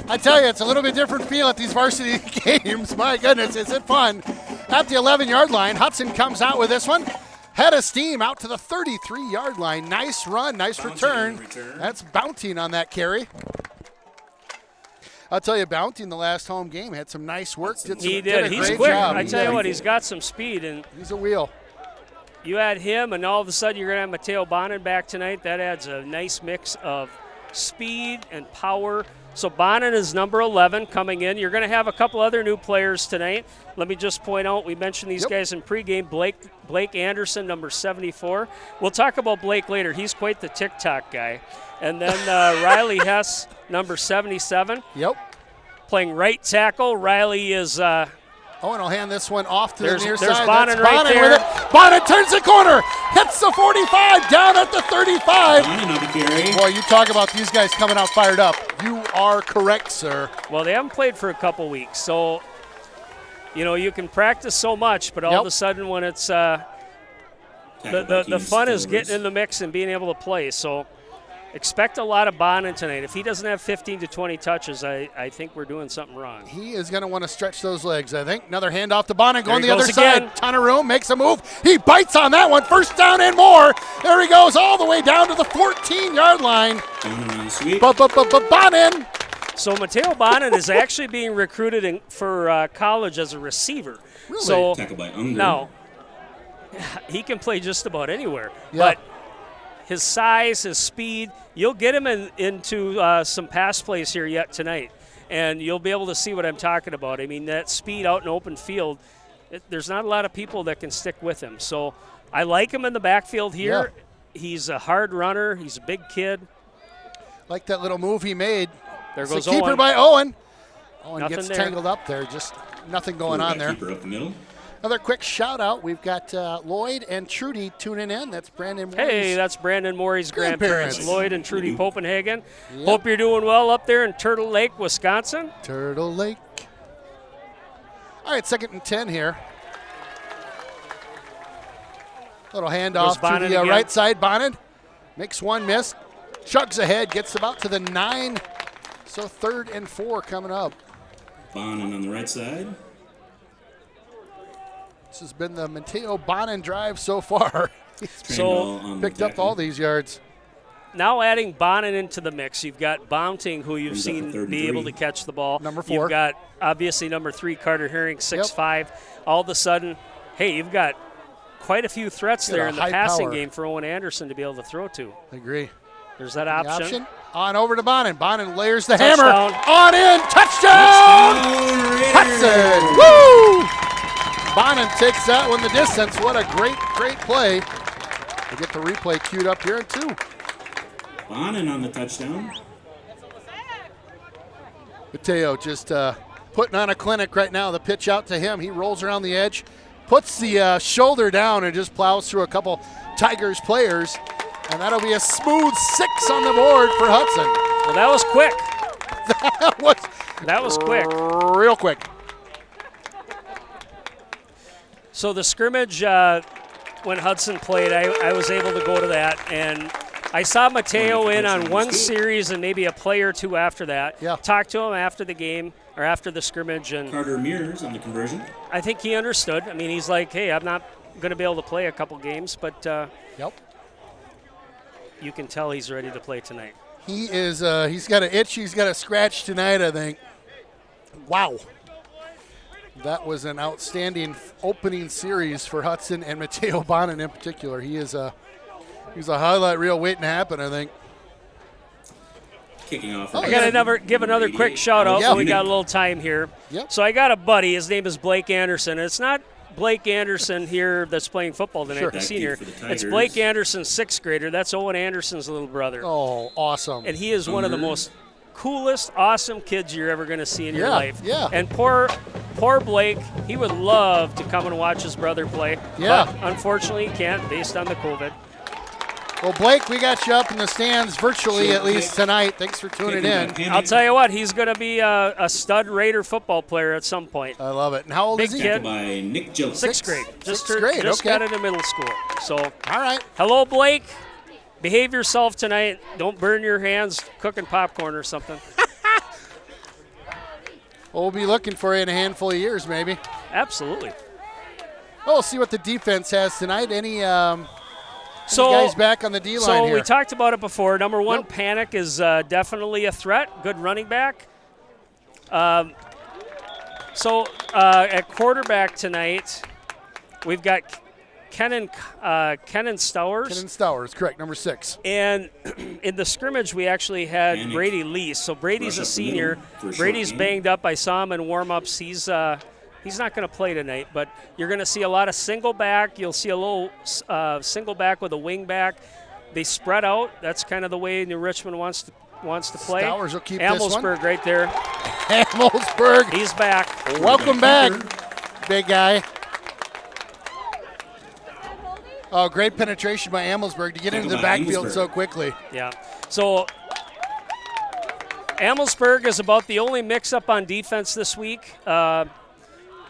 I tell you, it's a little bit different feel at these varsity games. My goodness, is it fun. At the 11-yard line, Hudson comes out with this one. Head of steam out to the 33-yard line. Nice run, nice return. That's Bounty on that carry. I'll tell you, Bounty in the last home game had some nice work. He did. He's quick. I tell you what, he's got some speed. And he's a wheel. You add him, and all of a sudden you're going to have Mateo Bonin back tonight. That adds a nice mix of speed and power. So Bonin is number 11 coming in. You're going to have a couple other new players tonight. Let me just point out, we mentioned these guys in pregame. Blake Anderson, number 74. We'll talk about Blake later. He's quite the TikTok guy. And then Riley Hess, number 77. Yep. Playing right tackle. Riley is... and I'll hand this one off to the near side. There's Bonin right there. With it. Bonin turns the corner, hits the 45, down at the 35. Bonin on the carry. Boy, you talk about these guys coming out fired up. You are correct, sir. Well, they haven't played for a couple weeks, so you can practice so much, but all of a sudden when it's the fun is getting in the mix and being able to play. So expect a lot of Bonin tonight. If he doesn't have 15 to 20 touches, I think we're doing something wrong. He is going to want to stretch those legs, I think. Another handoff to Bonin, going the other again. side. Ton of room, makes a move. He bites on that one. First down and more. There he goes all the way down to the 14-yard line. Bonin. So Mateo Bonin is actually being recruited for college as a receiver. Really? So tackled by Unger. Now, he can play just about anywhere. Yeah. But his size, his speed, you'll get him into some pass plays here yet tonight, and you'll be able to see what I'm talking about. I mean, that speed out in open field, there's not a lot of people that can stick with him. So I like him in the backfield here. Yeah. He's a hard runner. He's a big kid. Like that little move he made. There goes Owen. Keeper by Owen. Owen gets tangled up there. Just nothing going on there. Keeper up the middle. Another quick shout out. We've got Lloyd and Trudy tuning in. That's Brandon Morey's. Hey, that's Brandon Morey's grandparents, Lloyd and Trudy Popenhagen. Yep. Hope you're doing well up there in Turtle Lake, Wisconsin. Turtle Lake. All right, 2nd and 10 here. Little handoff to the right side. Bonin makes one miss. Chugs ahead, gets about to the 9. So 3rd and 4 coming up. Bonin on the right side. This has been the Mateo Bonin drive so far. He's picked up all these yards. Now adding Bonin into the mix, you've got Bounting, who you've seen be able to catch the ball. Number 4. You've got, obviously, number 3, Carter Herring, 6'5". All of a sudden, hey, you've got quite a few threats there in the passing game for Owen Anderson to be able to throw to. I agree. There's that option. On over to Bonin. Bonin layers the Touchdown. hammer. On in. Touchdown! Hudson! Woo! Bonin takes that one the distance. What a great play. We get the replay queued up here in 2. Bonin on the touchdown. Mateo just putting on a clinic right now. The pitch out to him. He rolls around the edge, puts the shoulder down, and just plows through a couple Tigers players. And that'll be a smooth 6 on the board for Hudson. Well, that was quick. That was quick. Real quick. So the scrimmage, when Hudson played, I was able to go to that. And I saw Mateo in on one series and maybe a play or two after that. Yeah. Talked to him after the game or after the scrimmage. And Carter Mears on the conversion. I think he understood. I mean, he's like, hey, I'm not going to be able to play a couple games, but you can tell he's ready to play tonight. He is. He's got an itch. He's got a scratch tonight, I think. Wow. That was an outstanding opening series for Hudson and Mateo Bonin in particular. He's a highlight reel waiting to happen, I think. Kicking off. I got to give another quick shout out. Yeah. We got a little time here. Yep. So I got a buddy. His name is Blake Anderson. It's not Blake Anderson here that's playing football tonight, the senior. It's Blake Anderson, 6th grader. That's Owen Anderson's little brother. Oh, awesome. And he is one of the most coolest, awesome kids you're ever going to see in your life. Yeah. And poor Blake, he would love to come and watch his brother play. Yeah. But unfortunately, he can't based on the COVID. Well, Blake, we got you up in the stands virtually at least tonight. Thanks for tuning in. I'll tell you what, he's going to be a stud Raider football player at some point. I love it. And how old is he? Kid. By Nick Jones. 6th grade. Just okay. got into middle school. So, all right. Hello, Blake. Behave yourself tonight. Don't burn your hands cooking popcorn or something. We'll be looking for you in a handful of years, maybe. Absolutely. Oh, we'll see what the defense has tonight. Any So guys back on the D line So here? we talked about it before. Number one, Yep. Panic is definitely a threat. Good running back. At quarterback tonight, we've got Kenan Stowers. Kenan Stowers, correct, number 6. And in the scrimmage, we actually had Panic. Brady Lee. So Brady's Rush a up the middle senior. for a short Brady's gain. banged up. I saw him in warm-ups. He's not going to play tonight, but you're going to see a lot of single back. You'll see a little single back with a wing back. They spread out. That's kind of the way New Richmond wants to play. Stowers will keep this one. Amelsberg right there. Amelsberg, He's back. welcome back, big guy. Oh, great penetration by Amelsberg to get into the backfield Amelsberg. so quickly. Yeah. So Amelsberg is about the only mix-up on defense this week.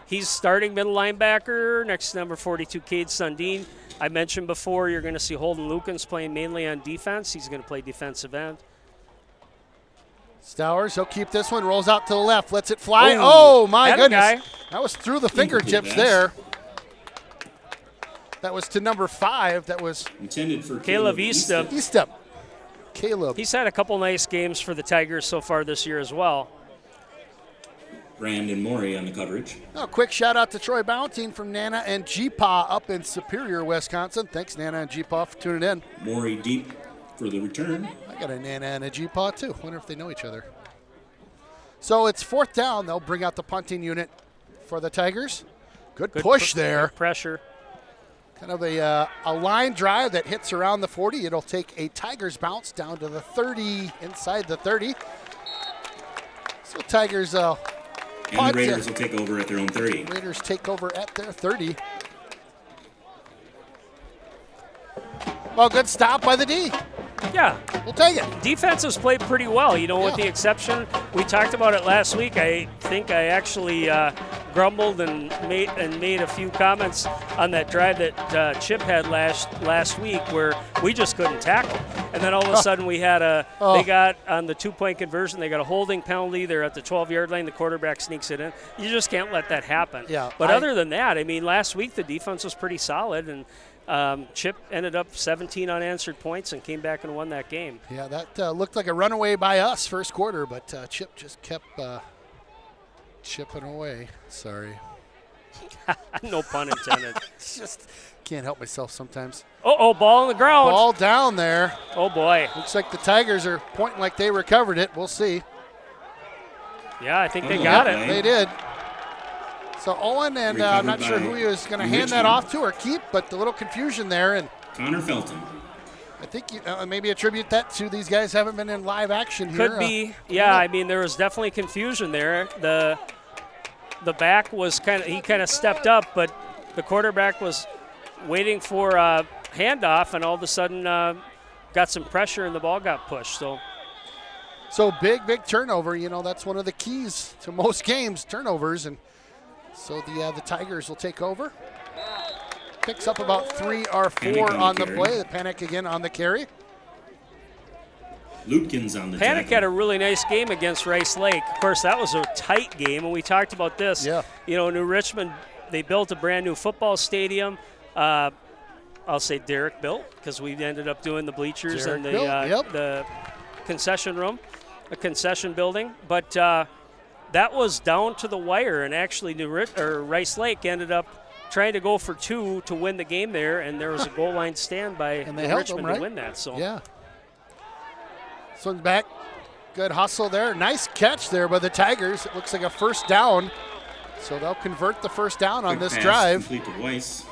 He's starting middle linebacker next to number 42, Cade Sundin. I mentioned before you're going to see Holden Lukens playing mainly on defense. He's going to play defensive end. Stowers, he'll keep this one, rolls out to the left, lets it fly. Ooh, Oh, my atta goodness. guy. That was through the fingertips pass. there. That was to number 5. That was Intended for Caleb Eastep. Eastep. Caleb. He's had a couple nice games for the Tigers so far this year as well. Brandon Morey on the coverage. Oh, quick shout out to Troy Ballantine from Nana and G-Paw up in Superior, Wisconsin. Thanks, Nana and G-Paw, for tuning in. Morey deep for the return. I got a Nana and a G-Paw, too. Wonder if they know each other. So it's 4th down. They'll bring out the punting unit for the Tigers. Good push there. Good pressure. Kind of a line drive that hits around the 40. It'll take a Tigers bounce down to the 30, inside the 30. So Tigers And punt. the Raiders will take over at their own 30. Raiders take over at their 30. Well, good stop by the D. Yeah. We'll take it. Defense has played pretty well, with Yeah. the exception. We talked about it last week. I think I actually grumbled and made a few comments on that drive that Chip had last week where we just couldn't tackle. And then all of a sudden we had they got on the 2-point conversion, they got a holding penalty. They're at the 12-yard line. The quarterback sneaks it in. You just can't let that happen. Yeah, But other than that, I mean, last week the defense was pretty solid, and Chip ended up 17 unanswered points and came back and won that game. Yeah, that looked like a runaway by us first quarter, but Chip just kept chipping away. Sorry. No pun intended. It's just can't help myself sometimes. Ball on the ground. Ball down there. Oh, boy. Looks like the Tigers are pointing like they recovered it. We'll see. Yeah, I think they got it. They did. So Owen, and I'm not sure who he was going to hand that off to or keep, but a little confusion there. And Connor Felton. I think maybe attribute that to these guys haven't been in live action here. Could be. Yeah, I mean, there was definitely confusion there. The back was he kind of stepped up, but the quarterback was waiting for a handoff, and all of a sudden got some pressure and the ball got pushed. So big turnover. That's one of the keys to most games, turnovers. And so the Tigers will take over. Picks up about 3 or 4 on the play. The Panic again on the carry. Lutkins on the Panic tackle. had a really nice game against Rice Lake. Of course, that was a tight game, and we talked about this. Yeah. New Richmond, they built a brand new football stadium. I'll say Derek built, because we ended up doing the bleachers Derek and built, the concession room, a concession building. But that was down to the wire, and actually Rice Lake ended up trying to go for 2 to win the game there, and there was a goal line stand by And they held them, Richmond right? to win that. So Yeah. Swings back. Good hustle there. Nice catch there by the Tigers. It looks like a first down. So they'll convert the first down on Quick this pass drive. Complete to Weiss.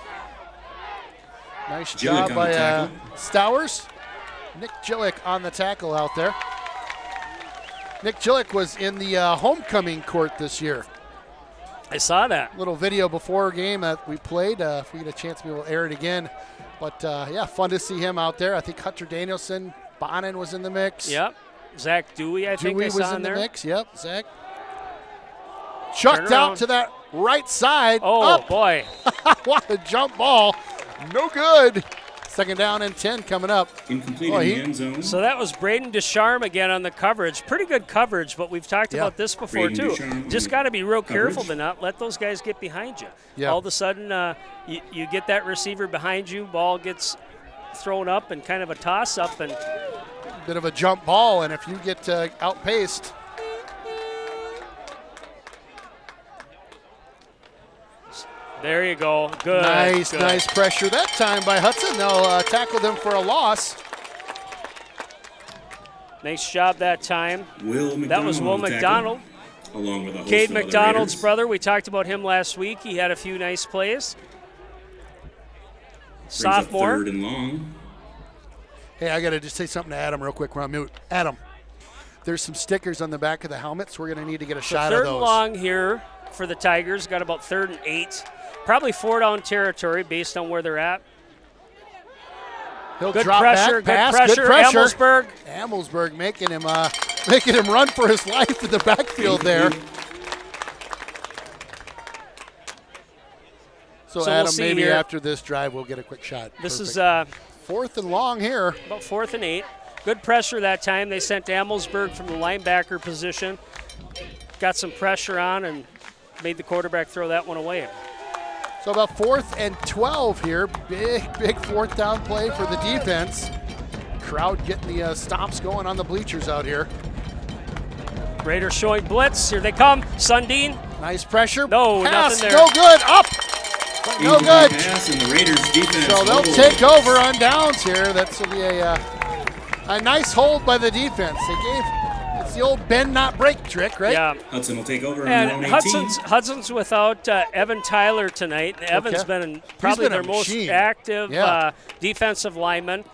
Nice Jillick job on by the tackle. Stowers. Nick Jillick on the tackle out there. Nick Jillick was in the homecoming court this year. I saw that. Little video before game that we played. If we get a chance, we will air it again. But, fun to see him out there. I think Hunter Danielson, Bonin was in the mix. Yep. Zach Dewey, I think Dewey I was saw in there. the mix. Yep, Zach. Chucked around. out to that right side. Oh, Up. boy. What a jump ball. No good. Second down and 10 coming up. Incomplete Oh, in he- the end zone. So that was Braden Descharme again on the coverage. Pretty good coverage, but we've talked Yeah. about this before Braden too. Descharme Just on got to be real coverage. careful to not let those guys get behind you. Yeah. All of a sudden, you get that receiver behind you, ball gets thrown up and kind of a toss-up, and Bit of a jump ball, and if you get outpaced, there you go. Good. nice, good. nice pressure that time by Hudson. They'll tackle them for a loss. Nice job that time. Will McDonald. That was Will on the tackle, McDonald. Along with a host Cade of other McDonald's Raiders. brother. We talked about him last week. He had a few nice plays. Brings up Sophomore. third and long. Hey, I got to just say something to Adam real quick. We're on mute. Adam, there's some stickers on the back of the helmets. We're going to need to get a shot of Third those. and long here for the Tigers. Got about 3rd and 8. Probably 4-down territory based on where they're at. He'll Good drop pressure, back, good pass, pressure. good pressure. Amelsberg. Amelsberg making him run for his life in the backfield there. So we'll Adam, see maybe here. after this drive, we'll get a quick shot. This is Perfect. 4th and long here. about 4th and 8. Good pressure that time. They sent Amelsberg from the linebacker position. Got some pressure on and made the quarterback throw that one away. So about 4th and 12 here. Big 4th down play for the defense. Crowd getting the stomps going on the bleachers out here. Raiders showing blitz. Here they come. Sundin. Nice pressure. No, pass, nothing there. no good. Up. But no Incomplete good. Pass and the Raiders defense. So they'll hold. take over on downs here. That's will be a nice hold by the defense. It's the old bend not break trick, right? Yeah. Hudson will take over on their own And 18. Hudson's without Evan Tyler tonight. And Evan's been probably been a their most machine. active Yeah. defensive lineman.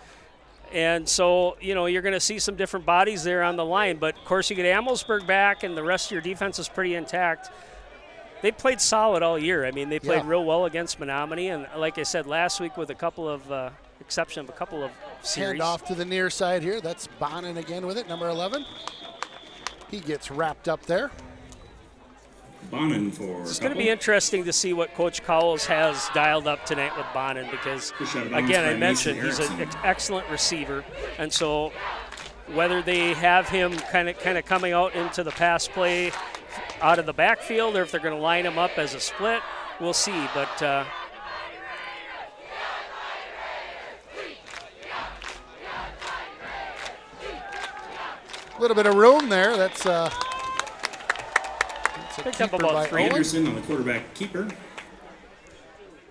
And so, you're going to see some different bodies there on the line. But, of course, you get Amelsberg back, and the rest of your defense is pretty intact. They played solid all year. I mean, they played real well against Menominee. And like I said last week, with a couple of exception of a couple of series. Hand off to the near side here. That's Bonin again with it, number 11. He gets wrapped up there. Bonin for It's going to be interesting to see what Coach Cowles has dialed up tonight with Bonin because, Good shot of bounds again, by I mentioned Mason he's an Erickson. excellent receiver. And so whether they have him kind of coming out into the pass play out of the backfield or if they're going to line him up as a split, we'll see. But A little bit of room there. That's a Picked up keeper about by 3. Owen. Anderson on the quarterback keeper.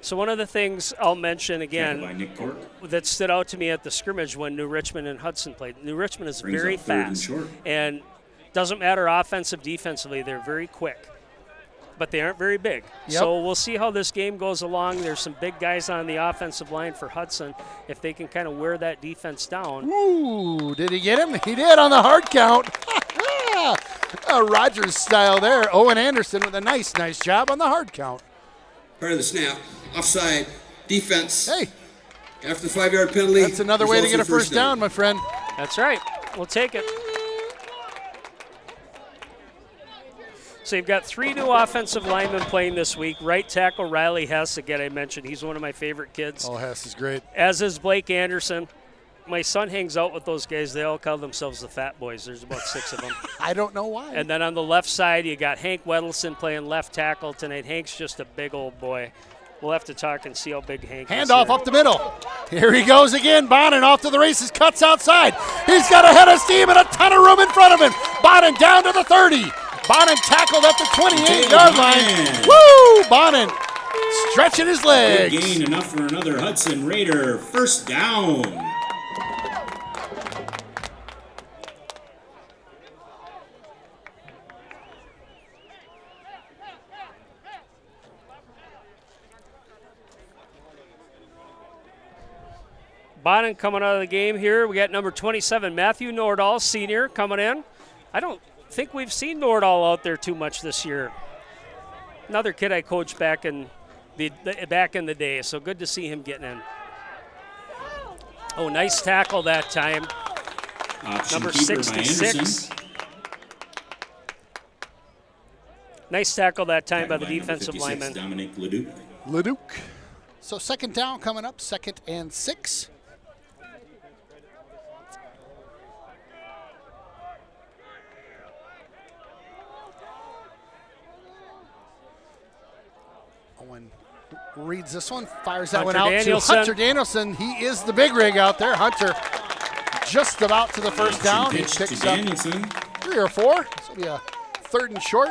so one of the things I'll mention Tackled again by Nick Cork. that stood out to me at the scrimmage when New Richmond and Hudson played. New Richmond is Brings very up 3rd and fast. short. And doesn't matter offensive, defensively, they're very quick. But they aren't very big. Yep. So we'll see how this game goes along. There's some big guys on the offensive line for Hudson. If they can kind of wear that defense down. Ooh, did he get him? He did on the hard count. Rogers style there. Owen Anderson with a nice job on the hard count. Part of the snap, offside, defense. Hey, After the 5-yard penalty. that's another way to results get a in first down, my friend. That's right. We'll take it. So you've got 3 new offensive linemen playing this week. Right tackle Riley Hess, again I mentioned, he's one of my favorite kids. Oh, Hess is great. As is Blake Anderson. My son hangs out with those guys. They all call themselves the Fat Boys. There's about 6 of them. I don't know why. And then on the left side, you got Hank Wedelson playing left tackle tonight. Hank's just a big old boy. We'll have to talk and see how big Hank is. Handoff here. up the middle. Here he goes again. Bonin off to the races, cuts outside. He's got a head of steam and a ton of room in front of him. Bonin down to the 30. Bonin tackled at the 28-yard line. Woo! Bonin stretching his Good legs. gain, enough for another Hudson Raider first down. Bonin coming out of the game here. We got number 27, Matthew Nordahl, senior, coming in. I don't think we've seen Nordahl out there too much this year. Another kid I coached back in the day, so good to see him getting in. Oh, nice tackle that time. Option Number keeper by 66. Anderson. Nice tackle that time by Tackled the number defensive 56, lineman. Dominic Leduc. Leduc. So second down coming up, 2nd and 6. one reads this one, fires that Hunter one out Danielson. to Hunter Danielson. He is the big rig out there. Hunter just about to the first down. He Pitch to picks up Danielson. 3 or 4. This will be a 3rd and short.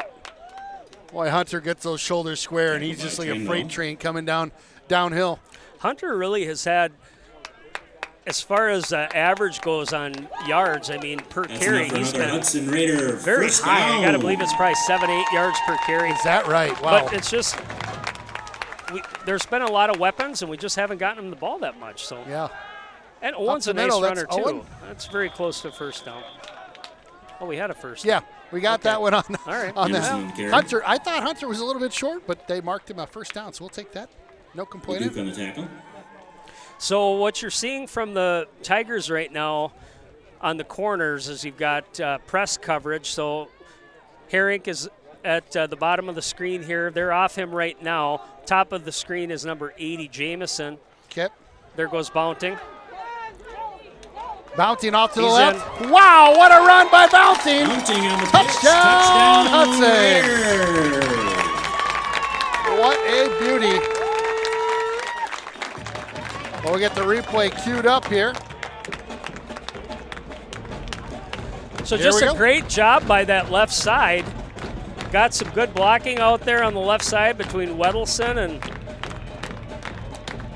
Boy, Hunter gets those shoulders square, and he's just like a freight train coming downhill. Hunter really has had, as far as average goes on yards, I mean, per That's carry, enough for he's another been Hudson Raider. very First high. down. I got to believe it's probably 7-8 yards per carry. Is that right? Wow. But it's just, there's been a lot of weapons, and we just haven't gotten him the ball that much. So Yeah. And Owen's the a nice middle, runner, that's too. Owen? That's very close to first down. Oh, we had a first Yeah, down. we got Okay. that one on, All right. on Emerson that. carry. Hunter, I thought Hunter was a little bit short, but they marked him a first down, so we'll take that. No Duke complaining. on the tackle. So what you're seeing from the Tigers right now on the corners is you've got press coverage. So Herrick is at the bottom of the screen here. They're off him right now. Top of the screen is number 80, Jamison. Okay. There goes Bounting. Bounting off to the He's left. Wow, what a run by Bounting. Bounting on the Touchdown, pitch. Touchdown, Hudson. Raiders. What a beauty. Well, we get the replay queued up here. So Here just we a go. great job by that left side. Got some good blocking out there on the left side between Weddleson and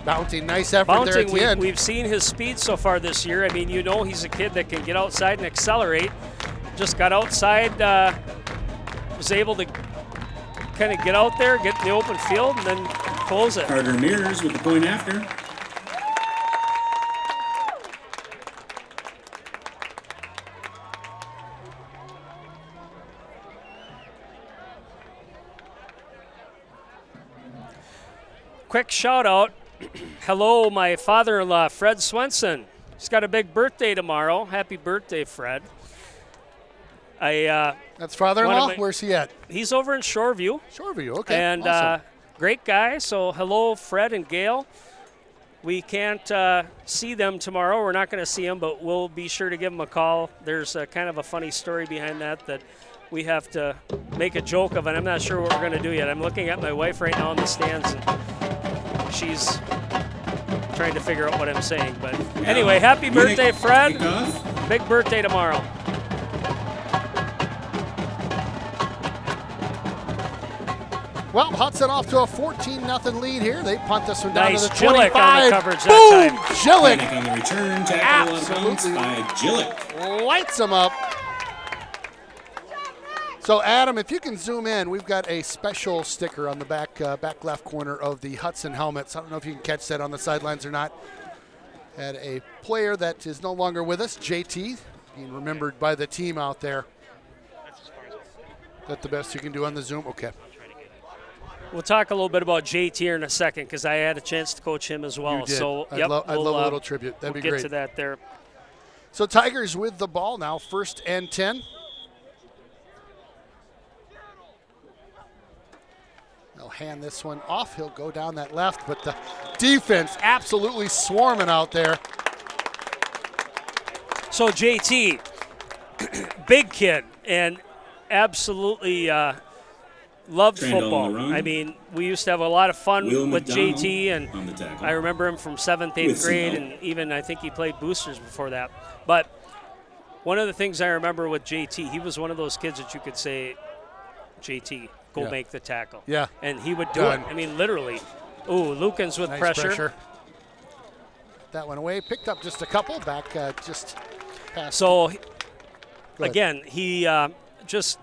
Bounting, nice effort there at Bounting. the end. We've seen his speed so far this year. I mean, you know he's a kid that can get outside and accelerate. Just got outside, was able to kind of get out there, get in the open field, and then close it. Carter Mears with the point after. Quick shout out. Hello, my father-in-law, Fred Swenson. He's got a big birthday tomorrow. Happy birthday, Fred. That's father-in-law? one of my- Where's he at? He's over in Shoreview. Shoreview, okay. And awesome. great guy. So hello, Fred and Gail. We can't see them tomorrow. We're not going to see them, but we'll be sure to give them a call. There's kind of a funny story behind that we have to make a joke of, and I'm not sure what we're going to do yet. I'm looking at my wife right now in the stands, and she's trying to figure out what I'm saying. But anyway, happy birthday, Fred. Kickoff. Big birthday tomorrow. Well, Hudson off to a 14-0 lead here. They punt this one down Nice to the Gillick 25. on the coverage that Boom! time. Gillick Panic on the return. Tackle out of bounds Absolutely. by Gillick. lights them up. So, Adam, if you can zoom in, we've got a special sticker on the back left corner of the Hudson helmets. I don't know if you can catch that on the sidelines or not. Had a player that is no longer with us, JT, being remembered by the team out there. That the best you can do on the Zoom? Okay. We'll talk a little bit about JT here in a second because I had a chance to coach him as well. You did. So, I'd yep, love a we'll, little tribute. That'd we'll be get great. to that there. So Tigers with the ball now, 1st and 10. They'll hand this one off. He'll go down that left, but the defense absolutely swarming out there. So JT, big kid, and absolutely loved Trend on the football. run. I mean, we used to have a lot of fun Will with McDonald JT, on the and tackle. I remember him from 7th, 8th With some grade, help. and even I think he played boosters before that. But one of the things I remember with JT, he was one of those kids that you could say, JT, go Yeah. make the tackle. Yeah. And he would do Done. it. I mean, literally. Ooh, Lukens with Nice pressure. That one away. Picked up just a couple. Back just past. So, ahead. again, he just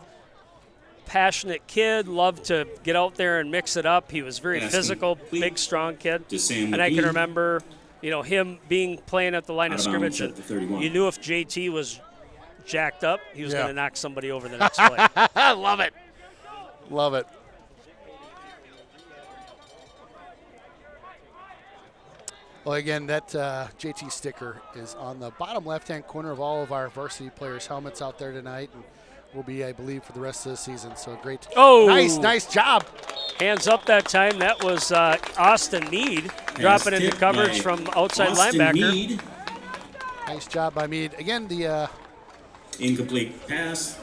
passionate kid, loved to get out there and mix it up. He was very Pass physical, complete big, strong kid. to Sam And I can McGee. remember, him playing at the line of Out of bounds scrimmage. at the 31. You knew if JT was jacked up, he was Yeah. going to knock somebody over the next play. I love it. Love it. Well, again, that JT sticker is on the bottom left-hand corner of all of our varsity players' helmets out there tonight, and will be, I believe, for the rest of the season. So great. Oh! Nice job. Hands up that time. That was Austin Mead dropping into tipped coverage by from outside Austin linebacker. Mead. Nice job by Mead. Again, the Incomplete pass.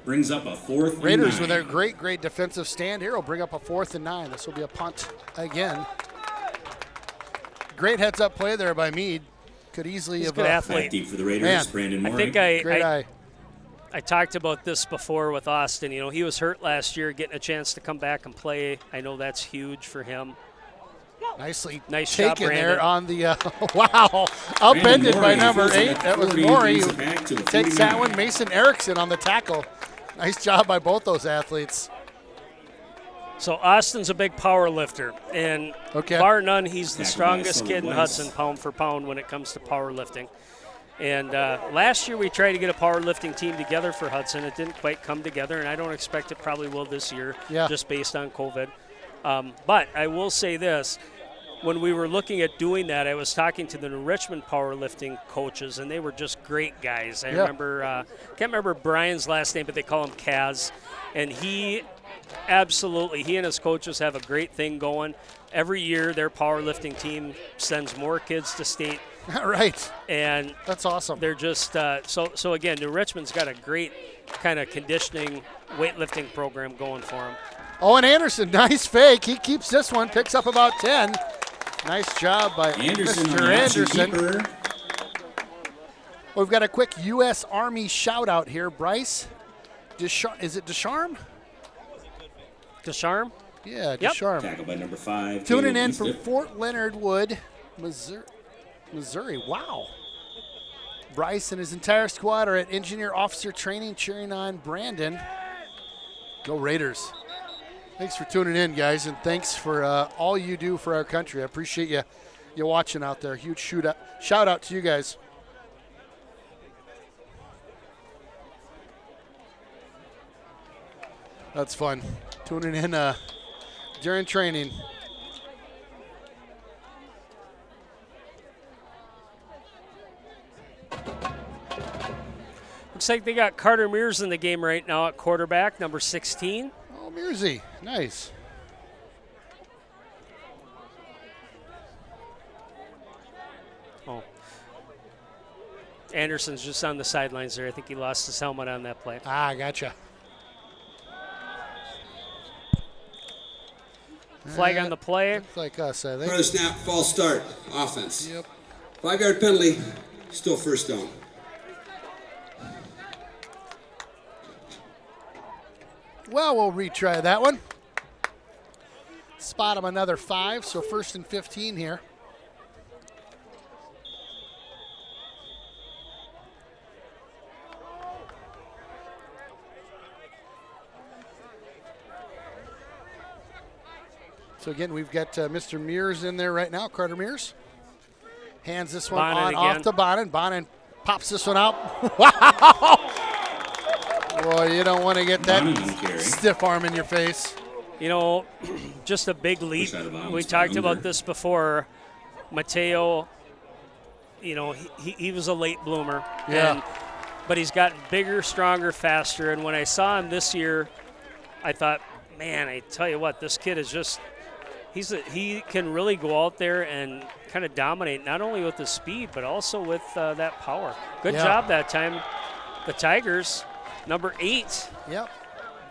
brings up a 4th and Raiders 9. with their great defensive stand here will bring up a 4th and 9. This will be a punt again. Great heads-up play there by Mead. Could easily He's have a good athlete. Back deep for the Raiders, Man, Brandon I Morey. think great eye. I talked about this before with Austin. You know, he was hurt last year, getting a chance to come back and play. I know that's huge for him. Nicely Nice job, taken Brandon. there on the wow, upended by Morey number throws it 8. at That was 40, Morey brings who it back to the takes that 49. one. Mason Erickson on the tackle. Nice job by both those athletes. So Austin's a big power lifter, and Okay. bar none, he's the Tackled by strongest Sullivan kid in Weiss. Hudson, pound for pound, when it comes to powerlifting. And last year we tried to get a powerlifting team together for Hudson. It didn't quite come together, and I don't expect it probably will this year, Yeah. just based on COVID. But I will say this. When we were looking at doing that, I was talking to the Richmond powerlifting coaches, and they were just great guys. I remember, can't remember Brian's last name, but they call him Kaz. And he and his coaches have a great thing going. Every year, their powerlifting team sends more kids to state. Right. And That's awesome. they're just, so again, New Richmond's got a great kind of conditioning, weightlifting program going for them. Owen Anderson, nice fake. He keeps this one, picks up about 10. Nice job by Anderson on Mr. the action Anderson. keeper. We've got a quick U.S. Army shout-out here. Bryce, is it Descharm? Descharm? Yeah, Yep. Descharm. Tackled by number 5. Tuning Caleb in from Eastick. Fort Leonard Wood, Missouri. Wow. Bryce and his entire squad are at Engineer Officer Training cheering on Brandon. Go Raiders. Thanks for tuning in, guys, and thanks for all you do for our country. I appreciate you watching out there. Huge shout out to you guys. That's fun. Tuning in during training. Looks like they got Carter Mears in the game right now at quarterback, number 16. Oh, Mearsy. Nice. Oh. Anderson's just on the sidelines there. I think he lost his helmet on that play. Ah, gotcha. Flag on the play. Looks like us, I Part of think. the snap, false start, offense. Yep. 5-yard penalty, still first down. Well, we'll retry that one. Spot him another 5, so 1st and 15 here. So again, we've got Mr. Mears in there right now, Carter Mears. Hands this one Bonin on again. off to Bonin. Bonin pops this one out. Wow! Boy, you don't want to get that Bonin on carry. stiff arm in your face. You know, just a big leap. Push out of bounds, We talked under. about this before. Mateo, you know, he was a late bloomer. Yeah. But he's gotten bigger, stronger, faster. And when I saw him this year, I thought, man, I tell you what, this kid is just he can really go out there and kind of dominate, not only with his speed, but also with that power. Good Yeah. job that time. The Tigers, number 8. Yep.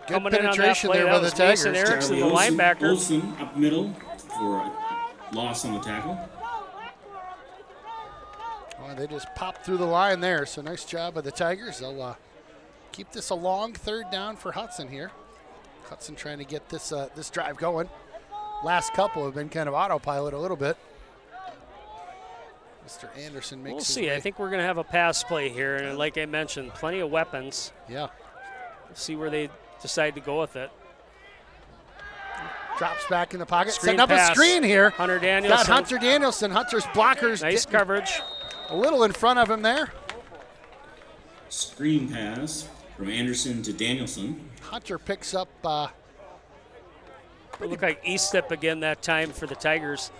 Good Coming in on that penetration play. there That by the was Mason Tigers. Erickson, Charlie the linebacker. Olsen up middle for a loss on the tackle. Well, they just popped through the line there, so nice job by the Tigers. They'll keep this a long 3rd down for Hudson here. Hudson trying to get this this drive going. Last couple have been kind of autopilot a little bit. Mr. Anderson makes We'll his see. way. I think we're going to have a pass play here, and like I mentioned, plenty of weapons. Yeah. We'll see where they decide to go with it. Drops back in the pocket. Screen Setting up pass. a screen here. Hunter Got Danielson. Hunter Danielson. Hunter's blockers Nice getting coverage. a little in front of him there. Screen pass from Anderson to Danielson. Hunter picks up It looked like Eastep again that time for the Tigers.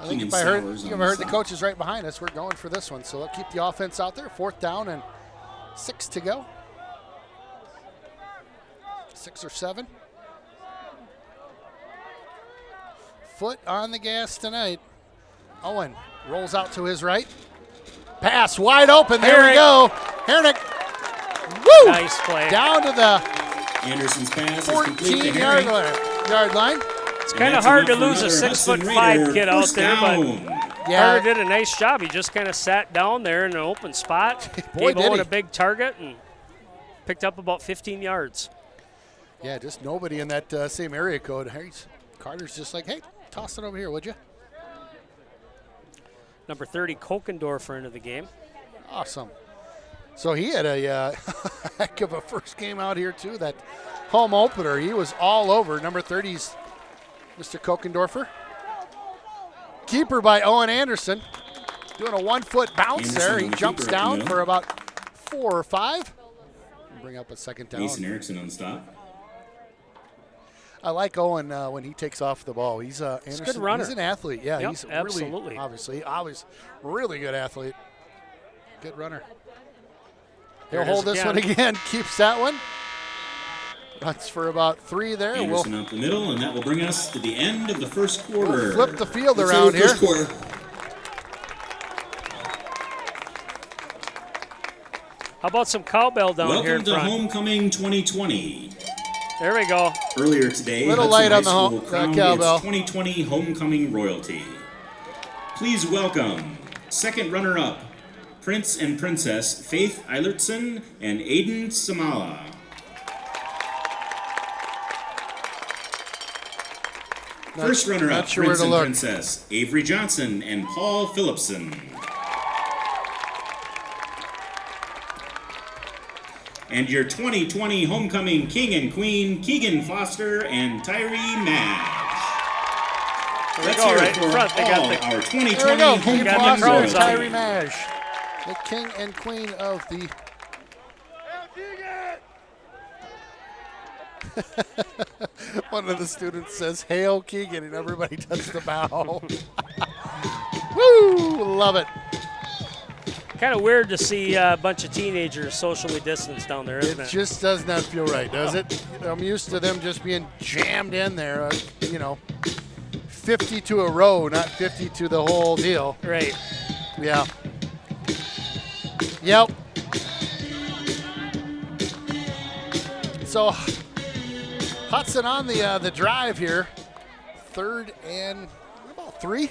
I think Keenan if I heard, Sowers if on I the heard the side. coaches right behind us, we're going for this one. So let's keep the offense out there. 4th down and 6 to go. 6 or 7. Foot on the gas tonight. Owen rolls out to his right. Pass wide open. There we Herrick. go. Hernick. Woo! Nice play. Down to the Anderson's pass is complete to 14-yard Herring. line. It's kind of hard to lose a 6'5" kid out there, but Yeah. Carter did a nice job. He just kind of sat down there in an open spot, Boy, gave did Owen he. a big target, and picked up about 15 yards. Yeah, just nobody in that same area code. Carter's just like, hey, toss it over here, would you? Number 30, Kokendorfer into the game. Awesome. So he had a heck of a first game out here, too. That home opener, he was all over. Number 30's Mr. Kokendorfer. Keeper by Owen Anderson. Doing a 1-foot bounce there. He jumps down for about 4 or 5. Bring up a second down. Mason Erickson on the stop. I like Owen when he takes off the ball. He's Anderson, a good runner. He's an athlete. Yeah, Yep, he's absolutely. really, obviously, really good athlete. Good runner. He'll hold this one again. Keeps that one. Runs for about 3 there. Anderson up the middle, and that will bring us to the end of the first quarter. We'll flip the field Let's around end the here. first quarter. How about some cowbell down here in Welcome to front? Homecoming 2020. There we go. Earlier today, Little Hudson light on the High School crowned cowbell. its 2020 Homecoming royalty. Please welcome second runner-up, Prince and Princess Faith Eilertson and Aiden Samala. First runner-up, not sure Prince where and to look. Princess Avery Johnson and Paul Phillipson. And your 2020 Homecoming King and Queen, Keegan Foster and Tyree Madge. There we Let's go, hear right it in for front. They all got the our 2020 There we go. Keith Homecoming got the Foster crowds and on. Tyree Madge. The king and queen of the... One of the students says, "Hail Keegan," and everybody does the bow. Woo! Love it. kind of weird to see a bunch of teenagers socially distanced down there, isn't It it? just does not feel right, does it? I'm used to them just being jammed in there, 50 to a row, not 50 to the whole deal. Right. Yeah. Yep. So Hudson on the drive here. 3rd and what about 3?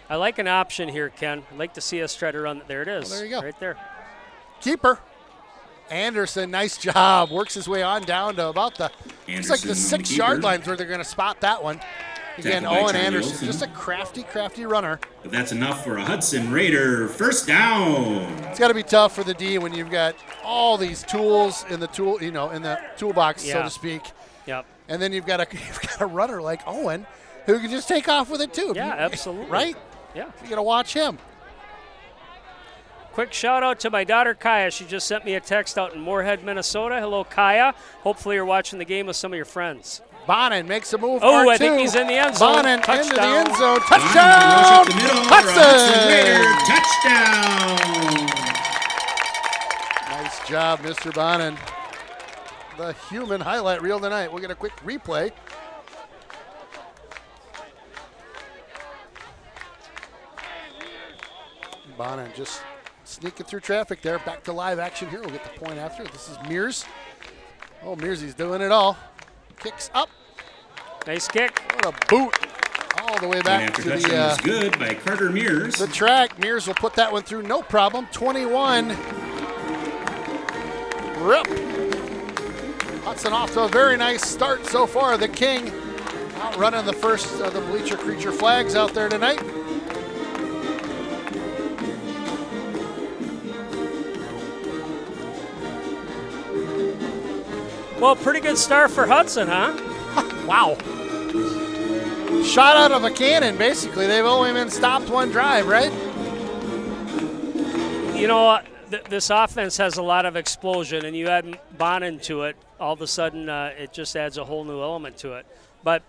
I like an option here, Ken. I'd like to see us try to run. There it is. Well, there you go. Right there. Keeper. Anderson, nice job. Works his way on down to about the, it's like the Anderson on the 6-yard keeper. lines where they're going to spot that one. Again, Tackled by Owen Charlie Anderson, Olsen. just a crafty runner. But that's enough for a Hudson Raider first down. It's got to be tough for the D when you've got all these tools in the toolbox, so Yeah. to speak. Yep. And then you've got a runner like Owen who can just take off with it too. Yeah, absolutely. Right? Yeah. You got to watch him. Quick shout out to my daughter Kaya. She just sent me a text out in Moorhead, Minnesota. Hello, Kaya. Hopefully you're watching the game with some of your friends. Bonin makes a move. Oh, R2. I think he's in the end zone. Bonin into the Touchdown. end zone. Rush Touchdown! up the middle for a Hudson! Hudson Raider touchdown. Nice job, Mr. Bonin. The human highlight reel tonight. We'll get a quick replay. Bonin just sneaking through traffic there. Back to live action here. We'll get the point after. This is Mears. Oh, Mears, doing it all. Kicks up. Nice kick. What a boot. All the way And back after to touchdown was the good by Carter Mears. track. Mears will put that one through, no problem. 21. Rip. Hudson off to a very nice start so far. The King outrunning the first of the Bleacher Creature flags out there tonight. Well, pretty good start for Hudson, huh? Wow. Shot out of a cannon, basically. They've only been stopped one drive, right? You know, this offense has a lot of explosion, and you add Bonin to it, all of a sudden it just adds a whole new element to it. But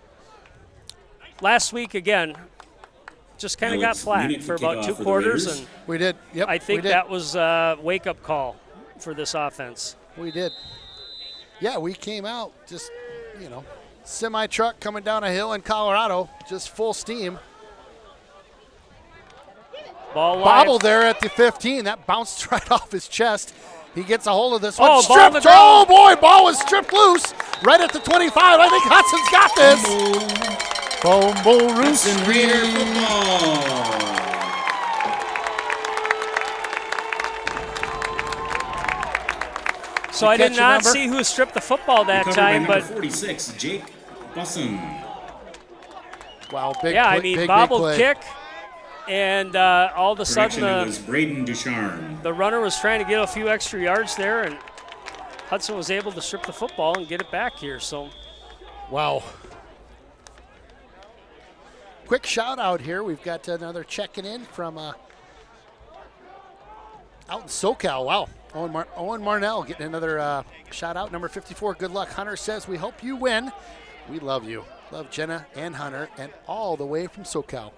last week, again, just kind of got Alex flat Munich for to kick about off 2 for the quarters, Raiders. and We did. Yep. I think we did. that was a wake-up call for this offense. We did. Yeah, we came out just, semi-truck coming down a hill in Colorado, just full steam. Ball live. Bobble there at the 15. That bounced right off his chest. He gets a hold of this one. Oh, ball on the stripped. ground. Oh, boy. Ball was stripped loose right at the 25. I think Hudson's got this. Boom, boom, Hudson Raider football. So I did catch a not number? see who stripped the football that Recovered time, by but number 46, Jake Busson. Wow, big yeah, play, I mean, big bobbled play. kick, and all of a Correction, sudden it was Braden Ducharme. the runner was trying to get a few extra yards there, and Hudson was able to strip the football and get it back here. So Wow. Quick shout out here. We've got another checking in from out in SoCal. Wow. Owen Marnell getting another shout out. Number 54, good luck. Hunter says, we hope you win. We love you. Love Jenna and Hunter and all the way from SoCal.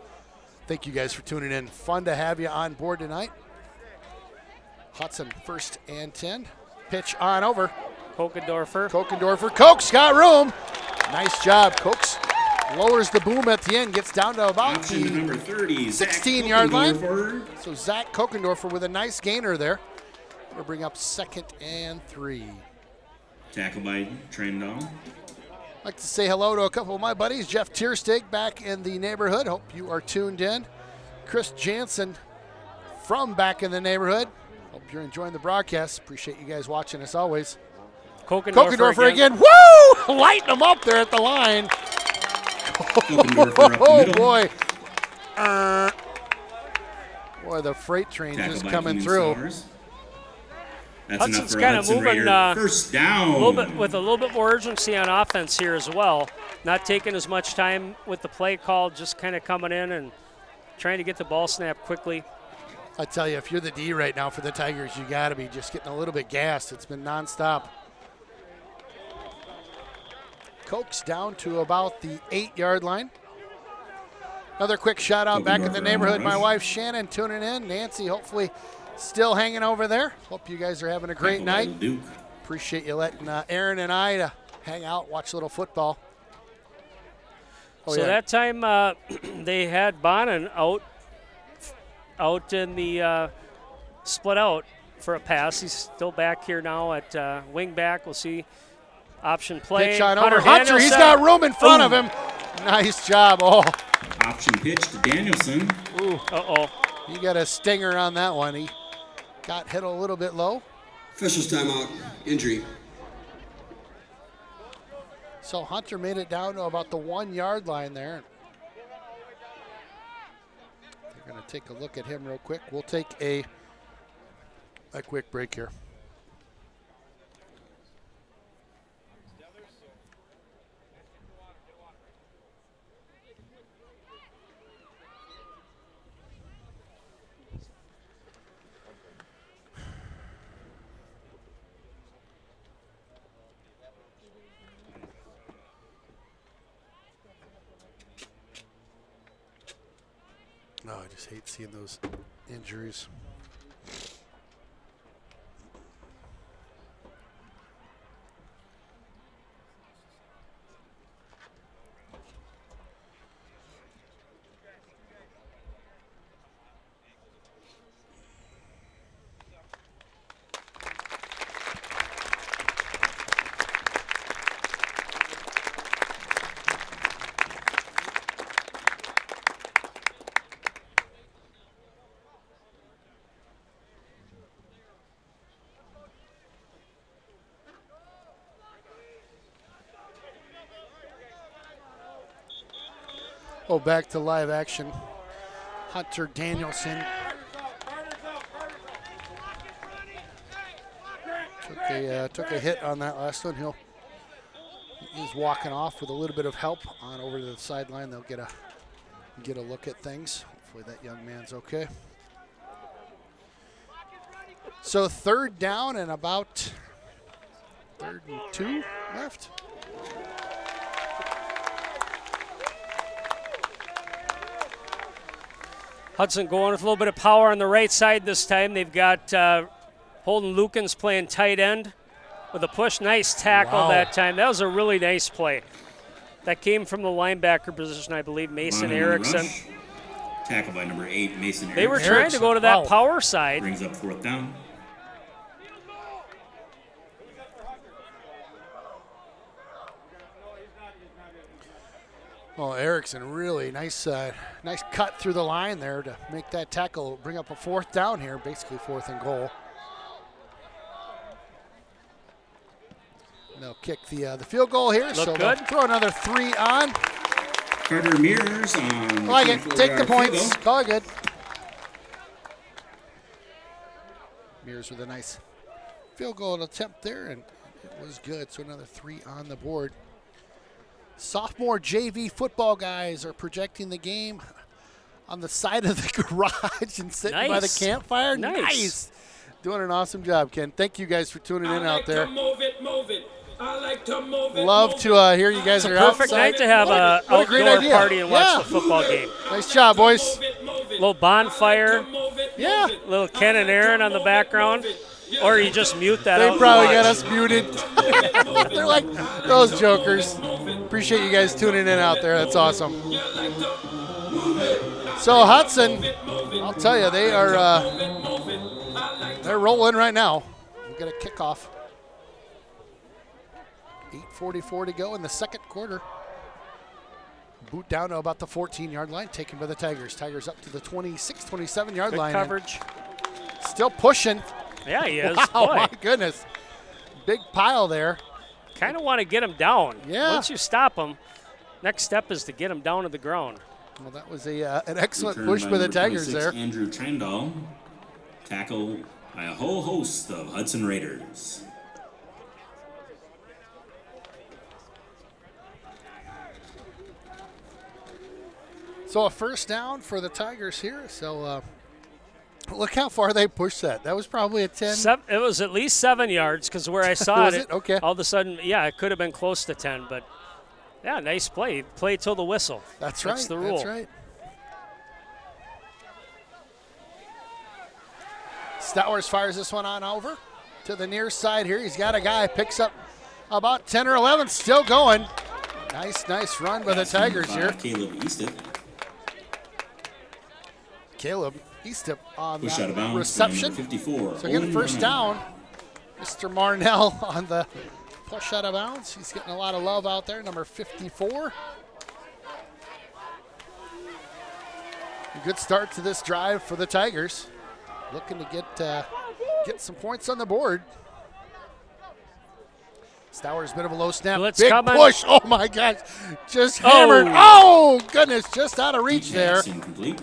Thank you guys for tuning in. Fun to have you on board tonight. Hudson, 1st and 10. Pitch on over. Kokendorfer. Koch's got room. Nice job. Koch lowers the boom at the end, gets down to about Option the number 30, 16-yard line. Kokendorfer. So Zach Kokendorfer with a nice gainer there. We'll bring up 2nd and 3. Tackle by Trendall. I'd like to say hello to a couple of my buddies. Jeff Tierstig back in the neighborhood. Hope you are tuned in. Chris Jansen from back in the neighborhood. Hope you're enjoying the broadcast. Appreciate you guys watching as always. Kokendorfer again. Woo! Lighting them up there at the line. Kokendorfer up the Oh, middle. boy. Boy, the freight train Tackle just by coming Keenan through. Sowers. That's Hudson's enough for a kinda Hudson moving, Raider. First down. with a little bit more urgency on offense here as well. Not taking as much time with the play call, just kind of coming in and trying to get the ball snapped quickly. I tell you, if you're the D right now for the Tigers, you got to be just getting a little bit gassed. It's been nonstop. Koch's down to about the 8-yard line. Another quick shout out back in the neighborhood. My wife Shannon tuning in. Nancy, hopefully still hanging over there. Hope you guys are having a great night. Duke. Appreciate you letting Aaron and I to hang out, watch a little football. Oh, So yeah. that time they had Bonin out in the split out for a pass. He's still back here now at wing back. We'll see option play. Pitch on over. Hunter Hunter, he's Danielson. got room in front of Ooh. him. Nice job. Oh, Option pitch to Danielson. Uh-oh. he got a stinger on that one. He got hit a little bit low. Officials timeout. Injury. So Hunter made it down to about the 1-yard line there. They're going to take a look at him real quick. We'll take a quick break here. Oh, I just hate seeing those injuries. Oh, back to live action. Hunter Danielson took a hit on that last one. He's walking off with a little bit of help on over to the sideline. They'll get a look at things. Hopefully that young man's okay. So 3rd down and about 3rd and 2 left. Hudson going with a little bit of power on the right side this time. They've got Holden Lukens playing tight end with a push. Nice tackle Wow. that time. That was a really nice play. That came from the linebacker position, I believe, Mason Bonin on the Erickson. rush. Tackle by number 8, Mason They were Erickson. trying to go to that Wow. power side. Brings up 4th down. Well, Erickson really nice cut through the line there to make that tackle, bring up a 4th down here, basically 4th and goal. And they'll kick the field goal here, so good. they'll throw another 3 on. Carter Mears on. Like it. Take the points. Call it good. Mears with a nice field goal attempt there, and it was good. So another 3 on the board. Sophomore JV football guys are projecting the game on the side of the garage and sitting by the campfire. Nice. Doing an awesome job, Ken. Thank you guys for tuning in out there. Move it. I like to move it. Love to hear you guys are Perfect outside. night to have an outdoor party and watch the football game. Nice job, boys. Little bonfire. Yeah. Little Ken and Aaron on the background. Or you just mute that They out. probably got us muted. They're like those jokers. Appreciate you guys tuning in out there. That's awesome. So Hudson, I'll tell you, they are they're rolling right now. We'll get a kickoff. 8:44 to go in the second quarter. Boot down to about the 14-yard line, taken by the Tigers. Tigers up to the 26, 27-yard line. Coverage. Still pushing. Yeah, he is. Wow, Boy. my goodness. Big pile there. Kind of want to get him down. Yeah. Once you stop him, next step is to get him down to the ground. Well, that was an excellent Return push by the number Tigers 26, there. Andrew Trandall. Tackle by a whole host of Hudson Raiders. So a first down for the Tigers here. So look how far they pushed that. That was probably a 10. It was at least 7 yards because where I saw Was it? Okay. all of a sudden, yeah, it could have been close to 10. But, yeah, nice play. Play till the whistle. That's right. That's the rule. That's right. Stowers fires this one on over to the near side here. He's got a guy, picks up about 10 or 11, still going. Nice run by the Tigers here. Caleb Easton. Caleb Easton on Push out of that bounds. reception. 54. So again, first down. Mr. Marnell on the push out of bounds. He's getting a lot of love out there, number 54. A good start to this drive for the Tigers. Looking to get some points on the board. Stowers, bit of a low snap. Blitz Big coming. push. Oh, my gosh. Just hammered. Oh, goodness. Just out of reach there. Pass incomplete.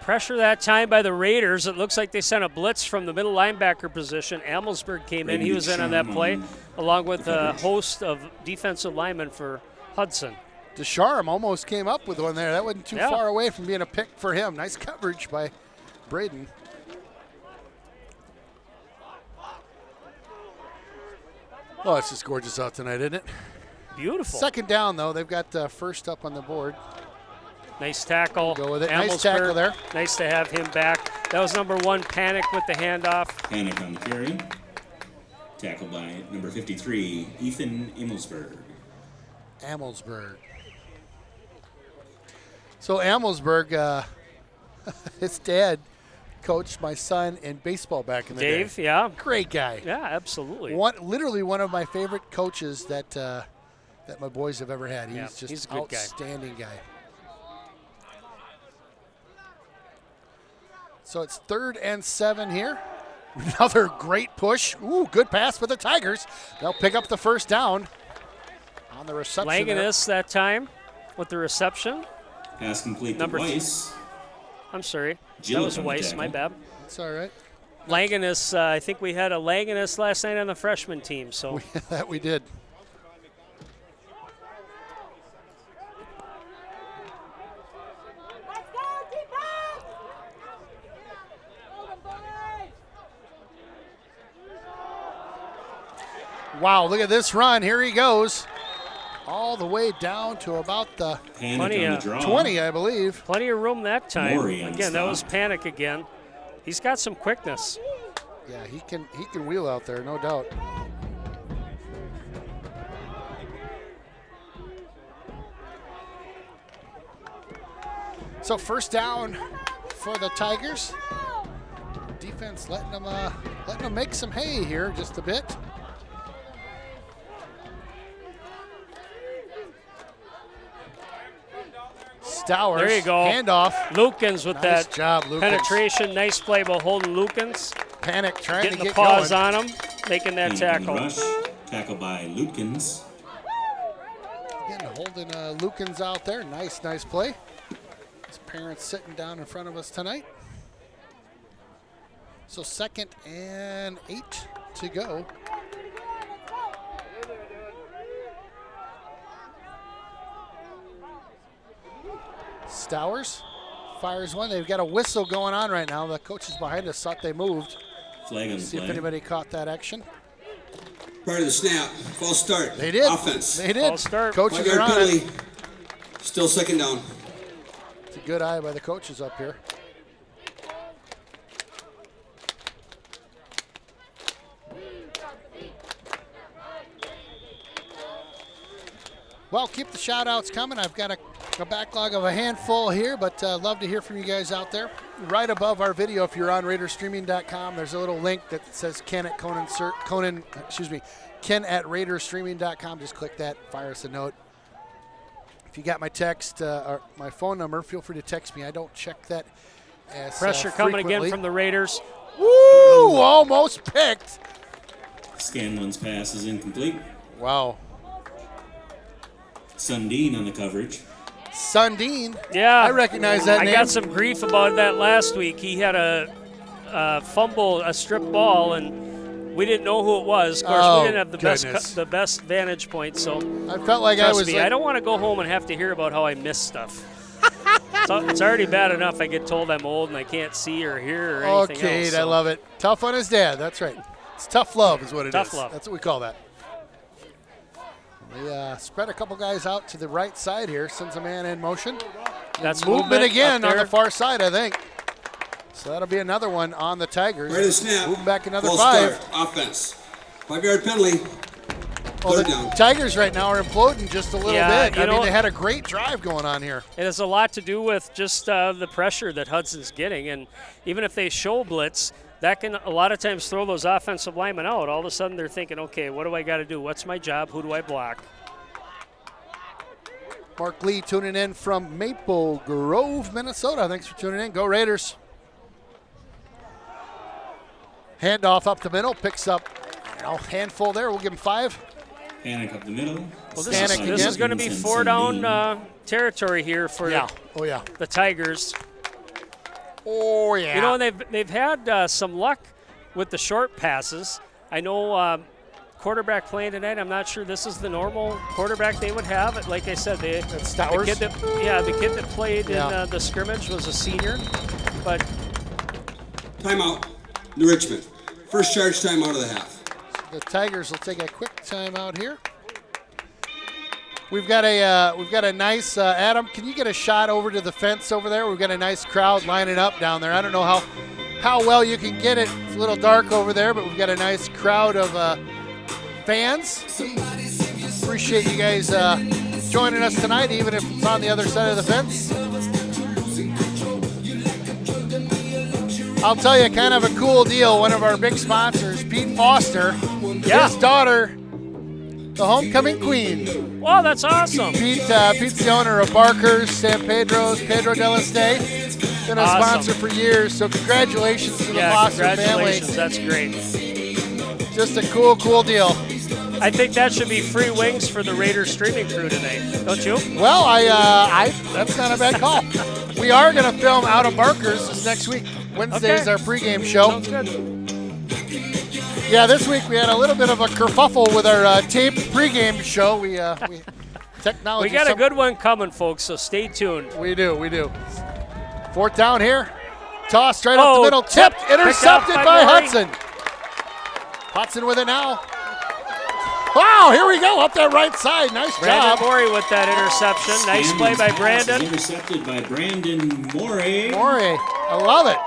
Pressure that time by the Raiders. It looks like they sent a blitz from the middle linebacker position. Amelsberg came in. He was in on that play, along with a host of defensive linemen for Hudson. Desharm almost came up with one there. That wasn't too far away from being a pick for him. Nice coverage by Braden. Oh, it's just gorgeous out tonight, isn't it? Beautiful. Second down, though. They've got first up on the board. Nice tackle. Go with it. Nice tackle there. Nice to have him back. That was number 1, Panic with the handoff. Panic on the carry. Tackled by number 53, Ethan Amelsberg. So Amelsberg, his dad coached my son in baseball back in the day. Dave, yeah. Great guy. Yeah, absolutely. Literally one of my favorite coaches that that my boys have ever had. He's just he's a good outstanding guy. So it's 3rd and 7 here. Another great push. Ooh, good pass for the Tigers. They'll pick up the first down on the reception. Langenus that time with the reception. Pass complete to Number Weiss. I'm sorry. Gillett That was on the Weiss, tackle. my bad. That's all right. Langenus, I think we had a Langenus last night on the freshman team. So That we did. Wow, look at this run. Here he goes. All the way down to about the Panic Plenty on the of- draw. 20, I believe. plenty of room that time. Maury Again, that was unstopped. Panic again. He's got some quickness. Yeah, he can wheel out there, no doubt. So first down for the Tigers. Defense letting them make some hay here just a bit. Stowers. There you go. Handoff. Lukens with Nice that job, Lukens. penetration. Nice play by Holden Lukens. Panic trying Getting to the get paws going. on him, making that And tackle. Rush, tackle by Lutkins. Again, holding Lukens out there. Nice play. His parents sitting down in front of us tonight. So 2nd and 8 to go. Stowers fires one. They've got a whistle going on right now. The coaches behind us thought they moved. Flag on the See if play. anybody caught that action. Prior to the snap, false start. They did. Offense. They did. False start. Coaches 5-yard are on penalty. it. Still 2nd down. It's a good eye by the coaches up here. Well, keep the shout-outs coming. I've got a backlog of a handful here, but love to hear from you guys out there. Right above our video, if you're on RaidersStreaming.com, there's a little link that says Ken at Ken at RaidersStreaming.com. Just click that, fire us a note. If you got my text or my phone number, feel free to text me. I don't check that as Pressure coming again frequently. from the Raiders. Woo! Almost picked. Scanlon's pass is incomplete. Wow. Sundin on the coverage. Sundin. Yeah. I recognize that I name. got some grief about that last week. He had a fumble, a strip ball, and we didn't know who it was. Of course, Oh, we didn't have goodness. the best vantage point, so I felt like I trust was me, like, I don't want to go home and have to hear about how I missed stuff. It's already bad enough I get told I'm old and I can't see or hear or anything okay, else. I love it. Tough on his dad. That's right. It's tough love is what it is. Tough love. That's what we call that. They spread a couple guys out to the right side here. Sends a man in motion. That's movement again up on there. the far side, I think. So that'll be another one on the Tigers. Prior to the snap, Moving back another false 5. start. Offense. 5-yard penalty. Well, the 3rd down. Tigers right now are imploding just a little Yeah, bit. you I mean, know- they had a great drive going on here. It has a lot to do with just the pressure that Hudson's getting, and even if they show blitz, that can a lot of times throw those offensive linemen out. All of a sudden they're thinking, okay, what do I got to do? What's my job? Who do I block? Mark Lee tuning in from Maple Grove, Minnesota. Thanks for tuning in. Go Raiders. Handoff up the middle. Picks up a handful there. We'll give him 5. Panic up the middle. Well, Stanek this is again. going to be And 4 down Sundin. territory here for Oh, yeah. the Tigers. Oh, yeah. You know, and they've had some luck with the short passes. I know quarterback playing tonight. I'm not sure this is the normal quarterback they would have. Like I said, That's the Stowers. kid that played Yeah. in the scrimmage was a senior, but Timeout. New Richmond. First charge timeout of the half. The Tigers will take a quick timeout here. We've got a nice Adam. Can you get a shot over to the fence over there? We've got a nice crowd lining up down there. I don't know how well you can get it. It's a little dark over there, but we've got a nice crowd of fans. Appreciate you guys joining us tonight, even if it's on the other side of the fence. I'll tell you, kind of a cool deal. One of our big sponsors, Pete Foster, his daughter, the homecoming queen. wow, that's awesome. Pete's the owner of Barker's, San Pedro's, Pedro del Este. Been a Awesome. sponsor for years, so congratulations to the Yeah, Foster congratulations. family. That's great. Just a cool deal. I think that should be free wings for the Raiders streaming crew tonight, don't you? Well, that's not a bad call. We are going to film out of Barker's this next week. Wednesday's Okay. our pregame show. Sounds good. Yeah, this week we had a little bit of a kerfuffle with our taped pregame show. We technology. We got a good one coming, folks, so stay tuned. We do. 4th down here. Toss straight up the middle. Tipped. Picked off Intercepted by by Murray. Hudson. Hudson with it now. Wow, here we go. Up that right side. Nice Brandon job. Morey with that interception. Nice play by Scanlon's pass is Brandon. Intercepted by Brandon Morey. Morey. I love it.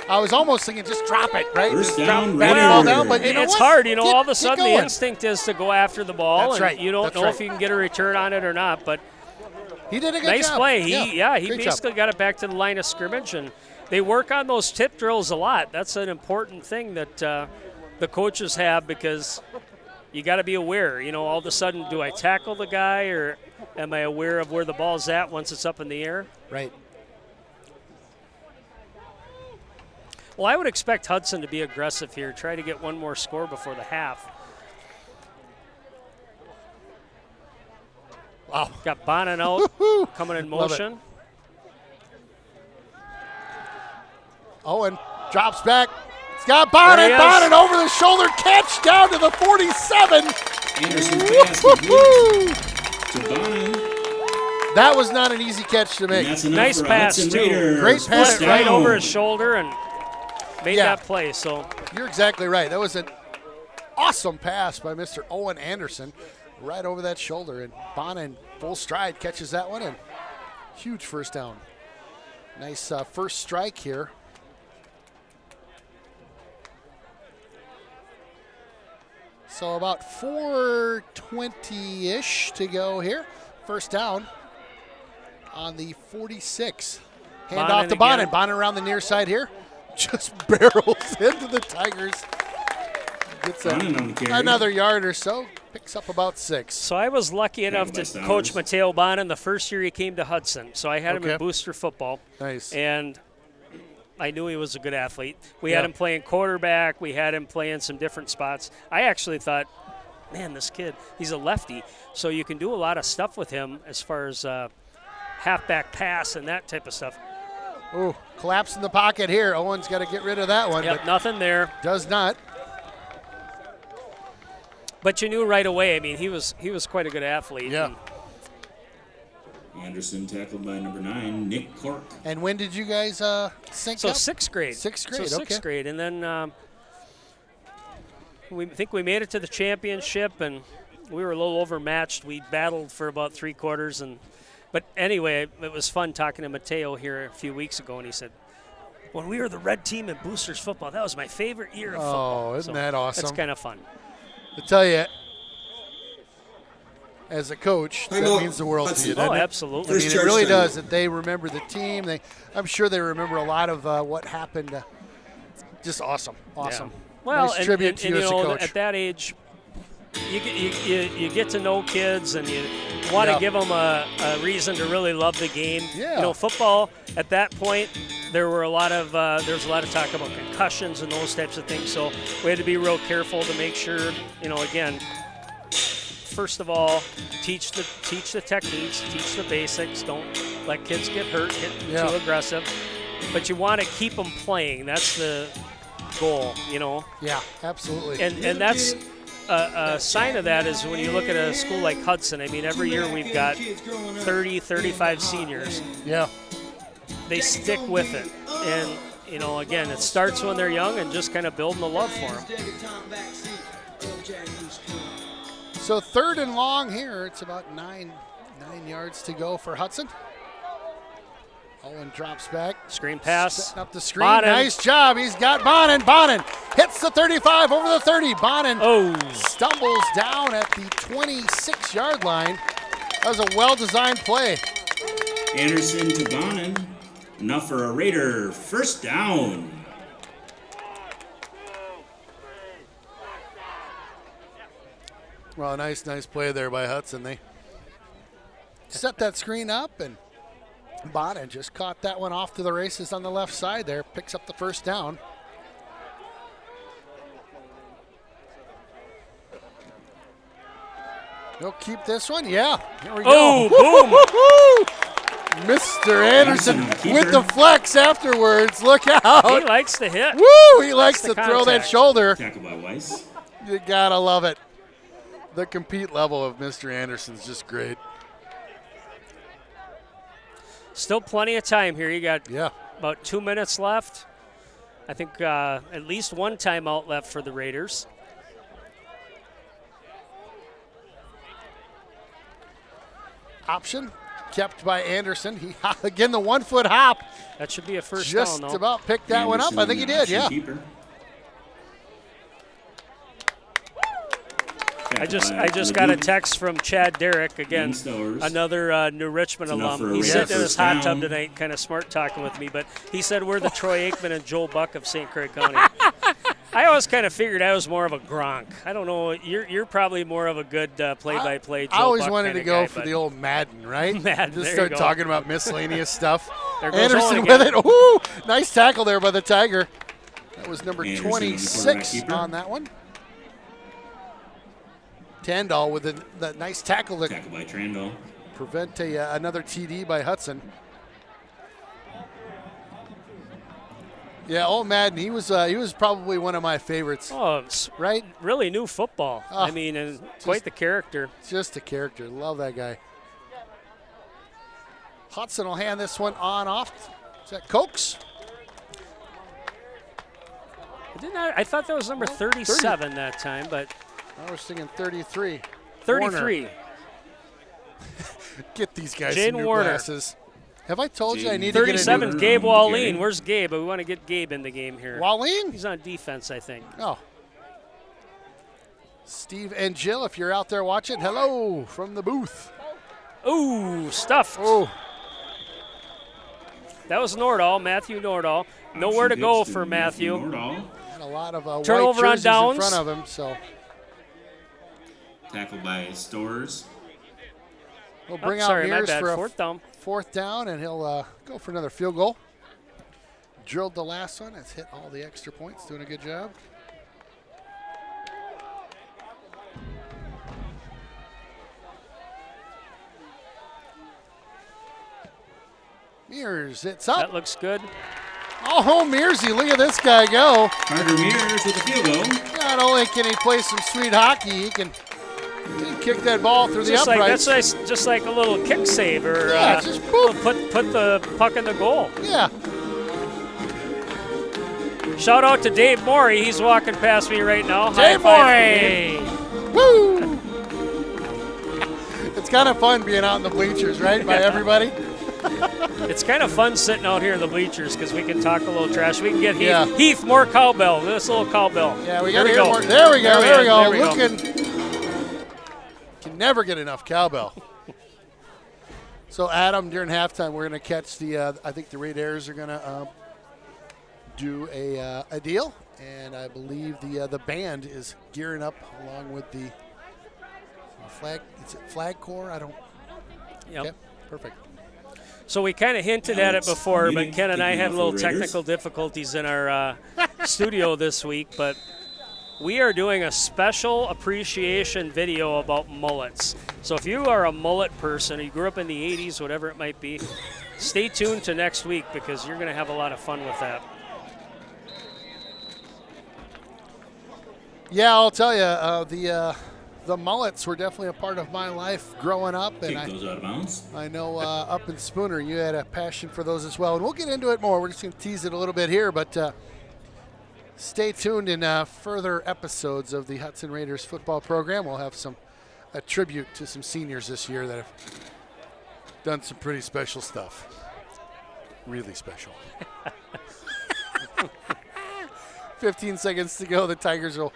I was almost thinking just drop it, right? First Just down, bat the ball Raiders. down, but you know It's what? hard, you know. Get- all of a get sudden, the going. instinct is to go after the ball, That's and right. you don't That's know right. if you can get a return on it or not. But He did a good nice job. play. He Great basically job. got it back to the line of scrimmage, and they work on those tip drills a lot. That's an important thing that the coaches have because you got to be aware. You know, all of a sudden, do I tackle the guy or am I aware of where the ball's at once it's up in the air? Right. Well, I would expect Hudson to be aggressive here, try to get one more score before the half. Wow. Got Bonin out, coming in Love it. motion. Owen drops back. It's got Bonin. There he is. Bonin over the shoulder catch down to the 47. Anderson pass complete to Bonin. That was not an easy catch to And make. that's enough Nice for a pass, Hudson too. Raiders. Great First pass. Put it right down. over his shoulder and made Yeah. that play. So You're exactly right. That was an awesome pass by Mr. Owen Anderson right over that shoulder. And Bonin, full stride, catches that one. And huge first down. Nice first strike here. So about 4:20-ish to go here. First down on the 46. Hand Bonin off to Bonin. again. Bonin around the near side here. Just barrels into the Tigers. Gets Bonin on the carry. another yard or so. Picks up about 6. So I was lucky enough to by coach Stowers. Mateo Bonin the first year he came to Hudson. So I had him in Okay. booster football. Nice. And I knew he was a good athlete. We Yeah. had him playing quarterback. We had him playing some different spots. I actually thought, man, this kid, he's a lefty. So you can do a lot of stuff with him as far as halfback pass and that type of stuff. Ooh, collapse in the pocket here. Owen's got to get rid of that one, Yep, but nothing there. does not. But you knew right away. I mean, he was quite a good athlete. Yeah. And Anderson tackled by number 9, Nick Cork. And when did you guys sync So up? sixth grade. Sixth grade, So sixth okay. grade, and then we think we made it to the championship, and we were a little overmatched. We battled for about 3 quarters, but anyway, it was fun talking to Mateo here a few weeks ago, and he said, "When we were the red team in boosters football, that was my favorite year of football." Oh, isn't that awesome? That's kind of fun. I tell you, as a coach, that Timeout. means the world to you, Hudson. doesn't Oh, it? absolutely. I First mean, it charge really time. does. That they remember the team. I'm sure they remember a lot of what happened. Just awesome. Awesome. Yeah. Well, nice and, tribute and, to and, you you as a know, coach. at that age, you get to know kids, and you want to Yeah. give them a reason to really love the game. Yeah. You know, football at that point, there was a lot of talk about concussions and those types of things. So we had to be real careful to make sure, you know, again, first of all, teach the techniques, teach the basics. Don't let kids get hurt, get Yeah. too aggressive. But you want to keep them playing. That's the goal, you know. Yeah, absolutely. And that's a sign of that is when you look at a school like Hudson. I mean, every year we've got 30, 35 seniors. yeah. They stick with it. And, you know, again, it starts when they're young and just kind of building the love for them. So 3rd and long here. It's about 9 yards to go for Hudson. Owen drops back. Screen pass. Setting up the screen. Bonin. Nice job. He's got Bonin. Bonin hits the 35 over the 30. Bonin Oh, stumbles down at the 26-yard line. That was a well-designed play. Anderson to Bonin. Enough for a Raider. First down. Well, nice play there by Hudson. They set that screen up, and Bonin just caught that one off to the races on the left side there. Picks up the first down. He'll keep this one. Yeah. Here we Oh, go. Boom. Mr. Anderson Anderson, with the keeper. flex afterwards. Look he out. likes to hit. Woo! He likes the to throw that contact. shoulder. Tackled by Weiss. You gotta love it. The compete level of Mr. Anderson's just great. Still plenty of time here. You got Yeah. about 2 minutes left. I think at least one timeout left for the Raiders. Option kept by Anderson. He again the 1-foot hop. That should be a first Just down, though. about picked that one up. I think he did. Anderson, Yeah. keeper. I just Tackled by got a Leduc. text from Chad Derrick again, Ian Stowers. another New Richmond It's enough for alum. a He's Raider sitting in his first hot tub down. tonight, kind of smart talking with me. But he said we're the Troy Aikman and Joel Buck of St. Croix County. I always kind of figured I was more of a Gronk. I don't know. You're probably more of a good play-by-play. I always Buck wanted to kinda go guy, for but the old Madden, right? Madden, Just there start you go. talking about miscellaneous stuff. There goes Anderson Owen with again. it. Ooh, nice tackle there by the Tiger. That was number Anderson, 26 the quarterback on that one. Tandall with that nice tackle to Tackle by Trandall. prevent another TD by Hudson. Yeah, old Madden. He was probably one of my favorites. Oh, it's right? really new football. I mean, and quite the character. Just a character. Love that guy. Hudson will hand this one on off. Is that Cokes? I thought that was number 37 that time, but I was thinking 33. 33. Warner. Get these guys Jaden some new Warner. glasses. Have I told you I need to get a 37, new Gabe Gary. Walleen. Where's Gabe? We want to get Gabe in the game here. Walleen? He's on defense, I think. Oh. Steve and Jill, if you're out there watching, hello from the booth. Ooh, stuffed. Oh, That was Nordahl, Matthew Nordahl. Nowhere to go for Matthew. Nordahl. had a lot of white Turnover on jerseys in downs. front of him, so Tackled by Stores. we'll bring Oh, out sorry, my Mears bad. for a Fourth down. fourth down, and he'll go for another field goal. Drilled the last one. Has hit all the extra points. Doing a good job. Mears, it's up. That looks good. Oh, Mearsy, look at this guy go. Carter Mears with a field goal. Not only can he play some sweet hockey, he can kick that ball through the Just like uprights. that's nice, just like a little kick save or Yeah, just boop. put the puck in the goal. Yeah. Shout out to Dave Morey. He's walking past me right now. Dave High five to Dave. Woo! It's kind of fun being out in the bleachers, right, by everybody? It's kind of fun sitting out here in the bleachers because we can talk a little trash. We can get Heath, Yeah. Heath more cowbell. This little cowbell. Yeah, we There got to go. more. There we go. There we go. There we go. Looking. Can never get enough cowbell. So, Adam, during halftime, we're going to catch the. I think the Raiders are going to do a deal, and I believe the band is gearing up along with the flag. Is it Flag Corps? I don't. Yep. Okay, perfect. So we kind of hinted at it Alex before, but Munich Ken and I kicking had a off little the Raiders. technical difficulties in our studio this week, but we are doing a special appreciation video about mullets. So if you are a mullet person, or you grew up in the 80s, whatever it might be, stay tuned to next week because you're going to have a lot of fun with that. Yeah, I'll tell you, the mullets were definitely a part of my life growing up, and Kick those out of bounds. I know up in Spooner you had a passion for those as well, and we'll get into it more. We're just going to tease it a little bit here, but stay tuned in further episodes of the Hudson Raiders football program. We'll have a tribute to some seniors this year that have done some pretty special stuff. Really special. 15 seconds to go. The Tigers will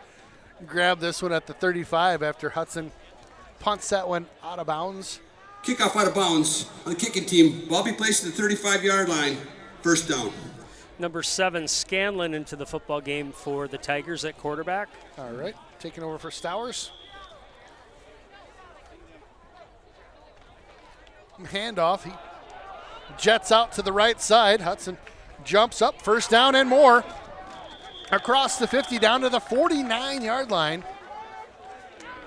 grab this one at the 35 after Hudson punts that one out of bounds. Kickoff out of bounds on the kicking team. Ball be placed at the 35-yard line. First down. Number 7, Scanlon into the football game for the Tigers at quarterback. All right, taking over for Stowers. Handoff. He jets out to the right side. Hudson jumps up, first down and more. Across the 50 down to the 49-yard line.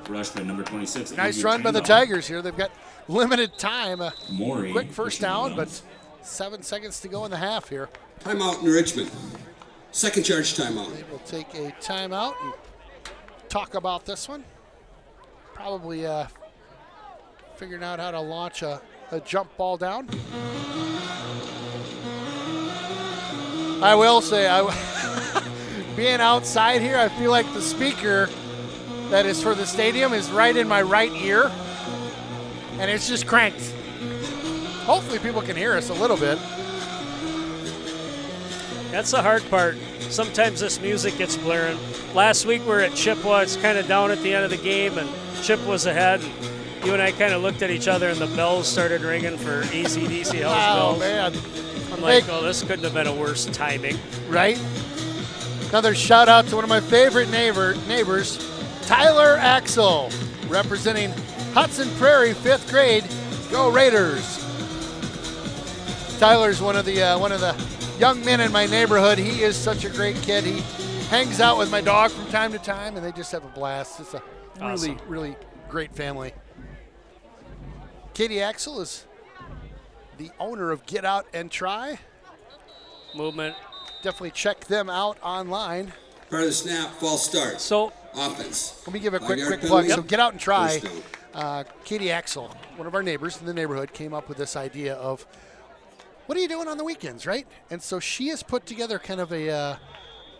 Rush by number 26. Nice Andrew run by the Trandall. Tigers here. They've got limited time. Morey Quick first pushing down, the but bounds. 7 seconds to go in the half here. Timeout in Richmond. Second charge timeout. They will take a timeout and talk about this one. Probably figuring out how to launch a jump ball down. I will say, being outside here, I feel like the speaker that is for the stadium is right in my right ear, and it's just cranked. Hopefully people can hear us a little bit. That's the hard part. Sometimes this music gets blaring. Last week we were at Chippewa. It's kind of down at the end of the game, and Chip was ahead. And you and I kind of looked at each other, and the bells started ringing for AC/DC House Oh, bells. man. I'm like, Hey. oh, this couldn't have been a worse timing. Right? Another shout out to one of my favorite neighbors, Tyler Axel, representing Hudson Prairie, 5th grade. Go Raiders! Tyler's one of the young men in my neighborhood. He is such a great kid. He hangs out with my dog from time to time, and they just have a blast. It's a Awesome. really great family. Katie Axel is the owner of Get Out and Try. Movement. Definitely check them out online. Part of the snap, false start. So Offense. Let me give a quick 5-yard plug. penalty. So Get Out and Try. First down. Katie Axel, one of our neighbors in the neighborhood, came up with this idea of, what are you doing on the weekends, right? And so she has put together kind of a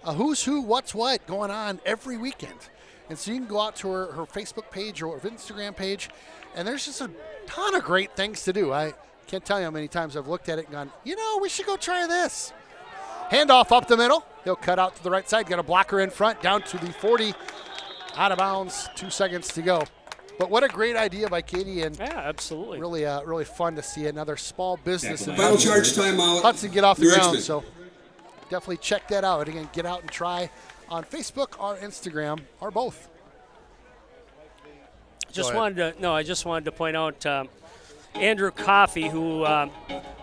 who's who, what's what going on every weekend. And so you can go out to her Facebook page or her Instagram page, and there's just a ton of great things to do. I can't tell you how many times I've looked at it and gone, we should go try this. Handoff up the middle. He'll cut out to the right side. Got a blocker in front, down to the 40. Out of bounds, 2 seconds to go. But what a great idea by Katie, and yeah, absolutely. really fun to see another small business in Final charge timeout. Hudson get off the New ground. Richmond. So definitely check that out. Again, Get Out and Try on Facebook or Instagram or both. I just wanted to point out Andrew Coffey, who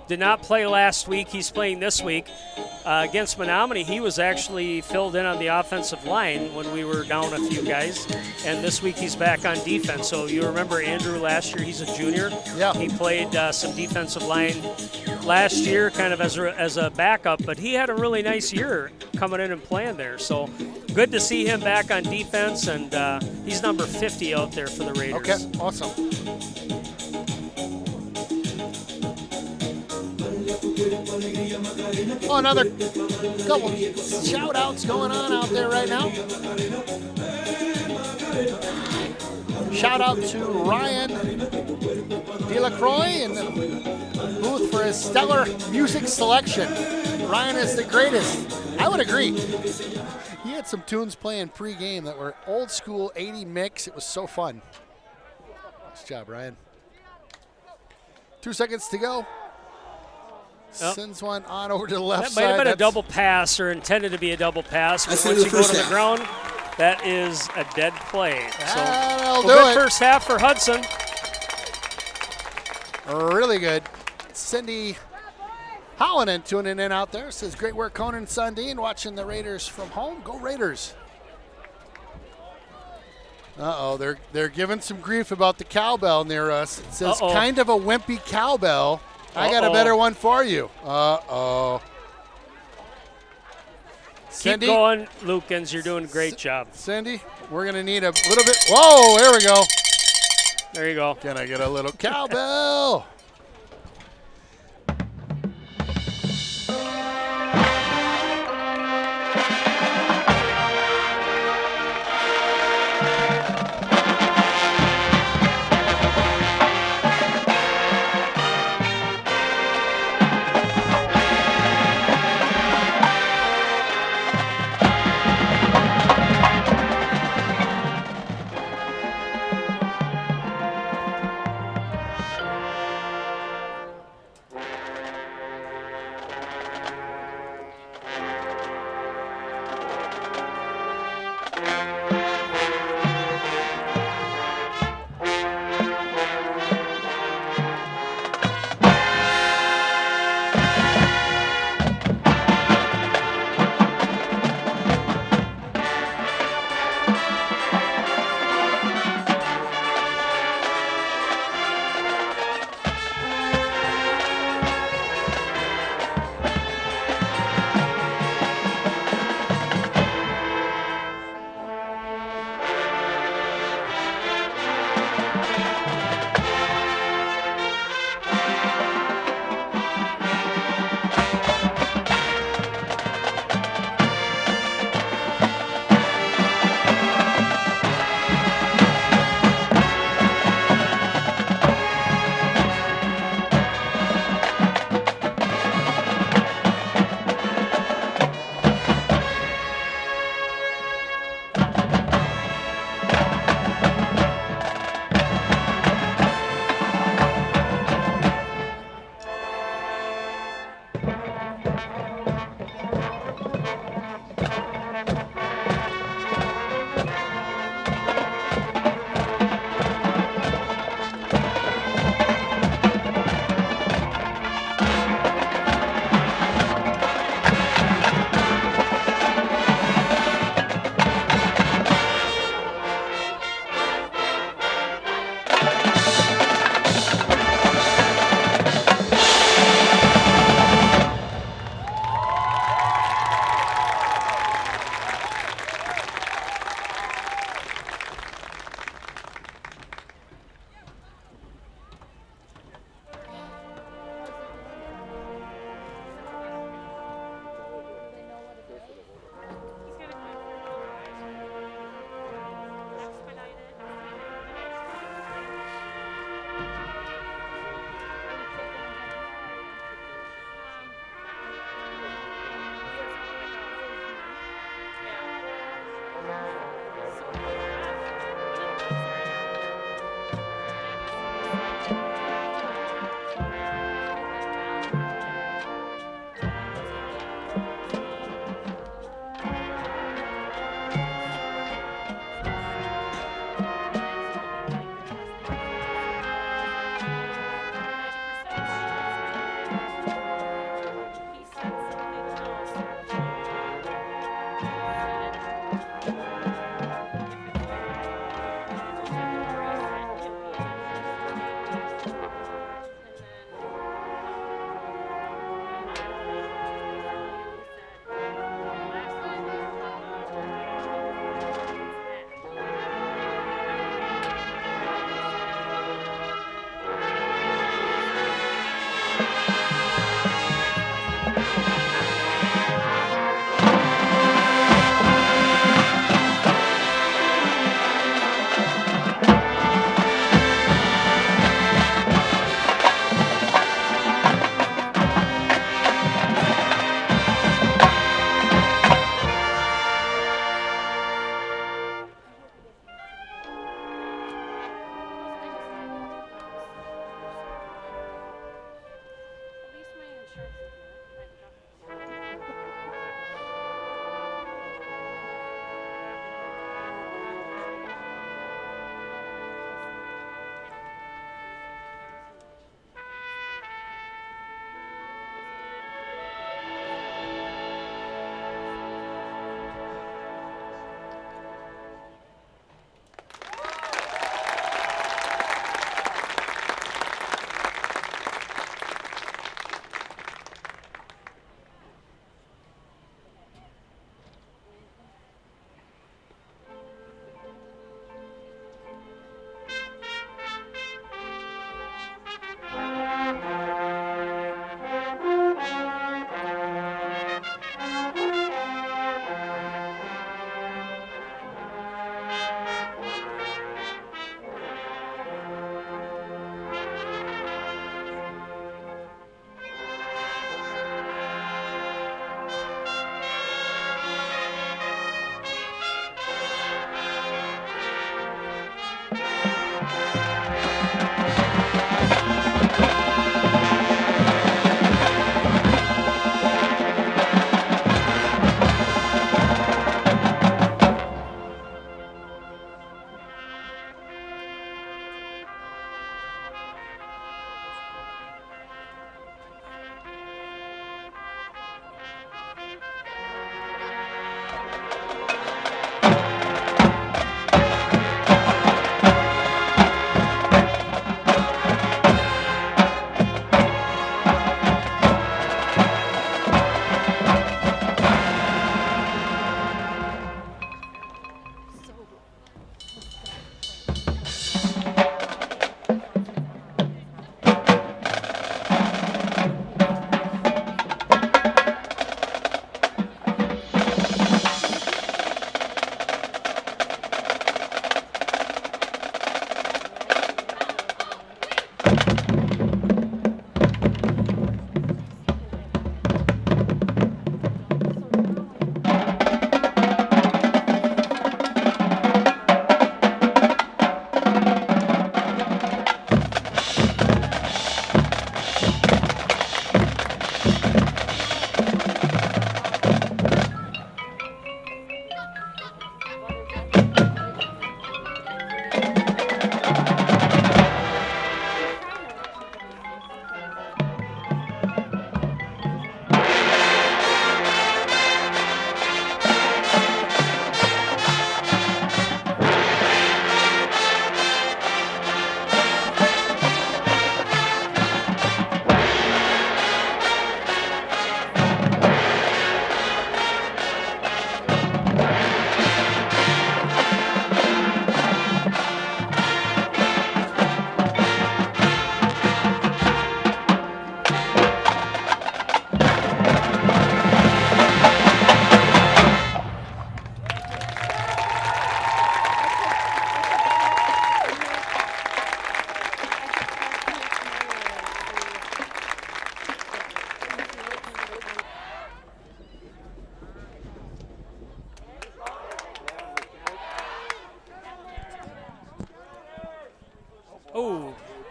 did not play last week. He's playing this week against Menominee. He was actually filled in on the offensive line when we were down a few guys, and this week he's back on defense. So you remember Andrew last year? He's a junior. Yeah. He played some defensive line last year, kind of as a backup, but he had a really nice year coming in and playing there. So good to see him back on defense, and he's number 50 out there for the Raiders. Okay, awesome. Oh, another couple shout outs going on out there right now. Shout out to Ryan Delacroix in the booth for his stellar music selection. Ryan is the greatest. I would agree. He had some tunes playing pre-game that were old school 80 mix. It was so fun. Nice job, Ryan. 2 seconds to go. Yep. Sends one on over to the left That side. might have been a That's- double pass or intended to be a double pass, but That's once in you the go first to the half. ground, that is a dead play. That'll So do good it. first half for Hudson. Really good. Cindy Hallinan tuning in out there. Says, great work, Conan Sundin, watching the Raiders from home. Go Raiders. Uh-oh, they're giving some grief about the cowbell near us. It says, kind of a wimpy cowbell. I got a better one for you. Uh-oh. Keep Cindy, going, Lukens. You're doing a great job. Cindy, we're going to need a little bit. Whoa, there we go. There you go. Can I get a little cowbell?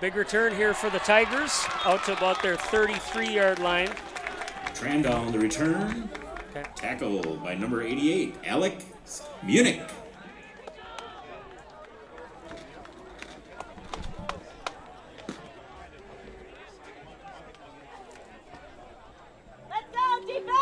Big return here for the Tigers, out to about their 33-yard line. Trandall on the return. Okay. Tackle by number 88, Alec Munich. Let's go, defense!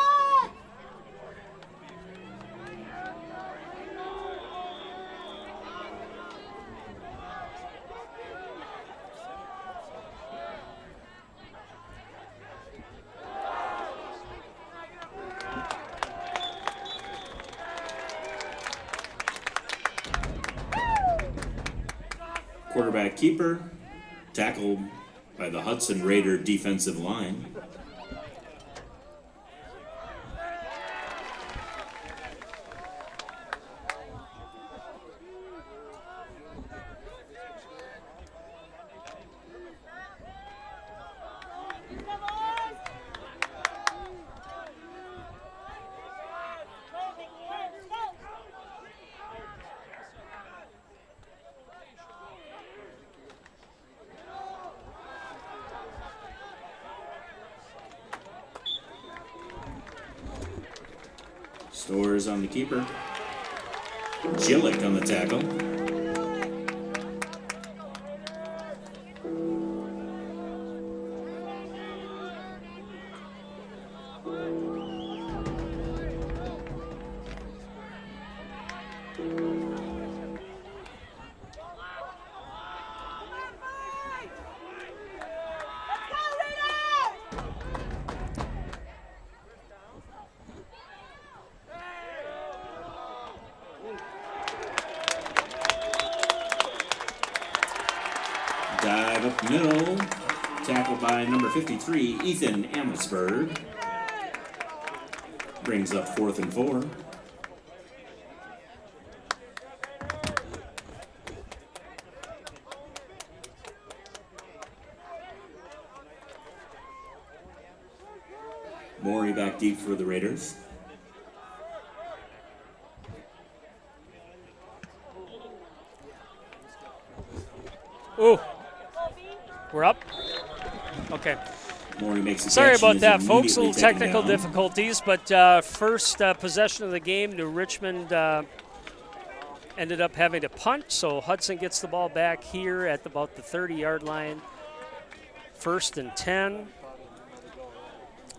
Quarterback keeper, tackled by the Hudson Raider defensive line. Stores on the keeper. Gillick on the tackle. Dive up the middle. Tackled by number 53, Ethan Amesberg. Brings up 4th and 4. Morey back deep for the Raiders. Ooh. We're up. Okay. Morey makes a Sorry catch about and is that, folks. A immediately little taken technical down. difficulties, but first possession of the game, New Richmond ended up having to punt, so Hudson gets the ball back here at about the 30-yard line. 1st and 10.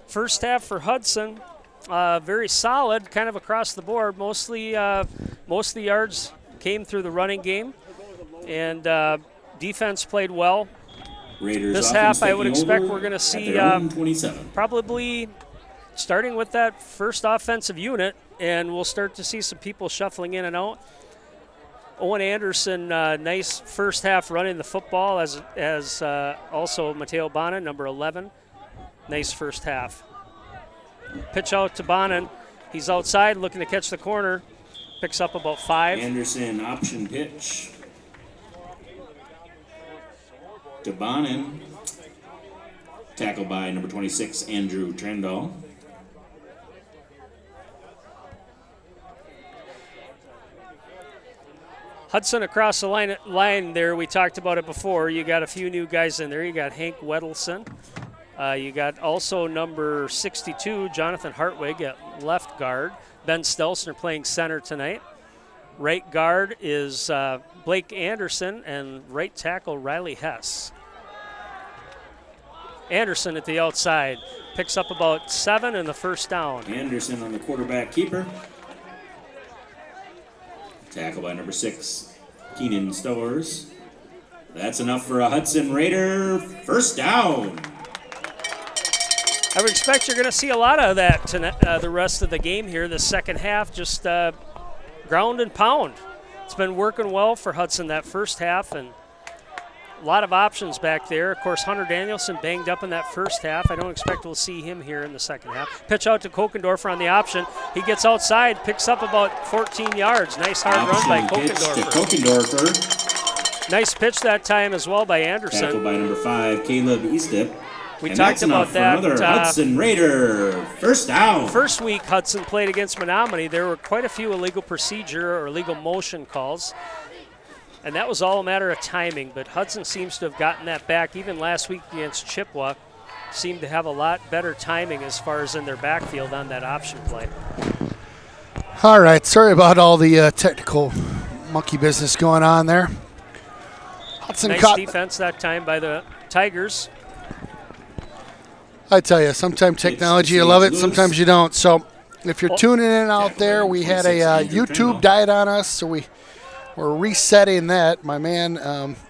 First half for Hudson, very solid, kind of across the board. Mostly, most of the yards came through the running game, and defense played well. Raiders This offense half, I would taking expect over we're going to at see their own 27. probably starting with that first offensive unit, and we'll start to see some people shuffling in and out. Owen Anderson, nice first half running the football, as also Mateo Bonin, number 11. Nice first half. Pitch out to Bonin. He's outside looking to catch the corner. Picks up about 5. Anderson option pitch. To Bonin. Tackled by number 26, Andrew Trandall. Hudson across the line there. We talked about it before. You got a few new guys in there. You got Hank Wedelson. You got also number 62, Jonathan Hartwig at left guard. Ben Stelzner playing center tonight. Right guard is Blake Anderson, and right tackle Riley Hess. Anderson at the outside. Picks up about 7 and the first down. Anderson on the quarterback keeper. Tackle by number 6, Keenan Stowers. That's enough for a Hudson Raider first down. I would expect you're going to see a lot of that tonight, the rest of the game here. The second half, just ground and pound. It's been working well for Hudson that first half, and a lot of options back there. Of course, Hunter Danielson banged up in that first half. I don't expect we'll see him here in the second half. Pitch out to Kokendorfer on the option. He gets outside, picks up about 14 yards. Nice hard run by Option pitch to Kokendorfer. Kokendorfer. Nice pitch that time as well by Anderson. Tackled by number 5, Caleb Eastip. We and talked that's enough about that. for another Hudson Raider first down. First week Hudson played against Menominee, there were quite a few illegal procedure or illegal motion calls. And that was all a matter of timing, but Hudson seems to have gotten that back. Even last week against Chippewa, seemed to have a lot better timing as far as in their backfield on that option play. All right, sorry about all the technical monkey business going on there. Hudson Nice caught. defense that time by the Tigers. I tell you, sometimes technology, you love it, sometimes you don't. So if you're tuning in out there, we had a YouTube died on us, so we're resetting that. My man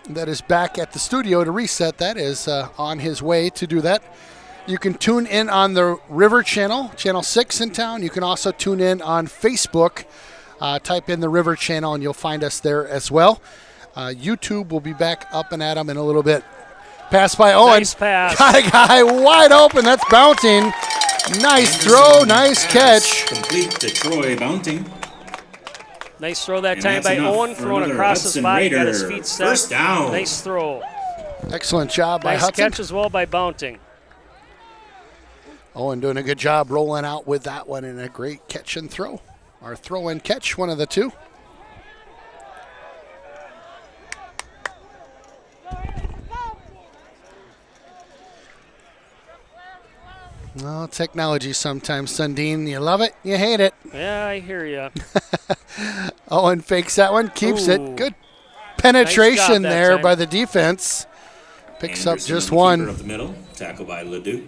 that is back at the studio to reset that is on his way to do that. You can tune in on the River Channel, Channel 6 in town. You can also tune in on Facebook. Type in the River Channel, and you'll find us there as well. YouTube will be back up and at 'em in a little bit. Pass by Owen. Nice pass. Got a guy wide open. That's Bounting. Nice throw. Nice catch. Complete to Troy Bounting. Nice throw that And time that's by enough Owen, for throwing another across his Hudson body, got Raider. his feet set. First down. Nice throw. Excellent job by Nice Hudson. catch as well by Bounting. Owen doing a good job rolling out with that one, and a great catch and throw. Or throw and catch, one of the two. Well, technology sometimes, Sundin. You love it, you hate it. Yeah, I hear you. Owen fakes that one, keeps Ooh. it. Good penetration that there time. by the defense. Picks up Anderson, just the one. keeper Up the middle, tackle by Leduc.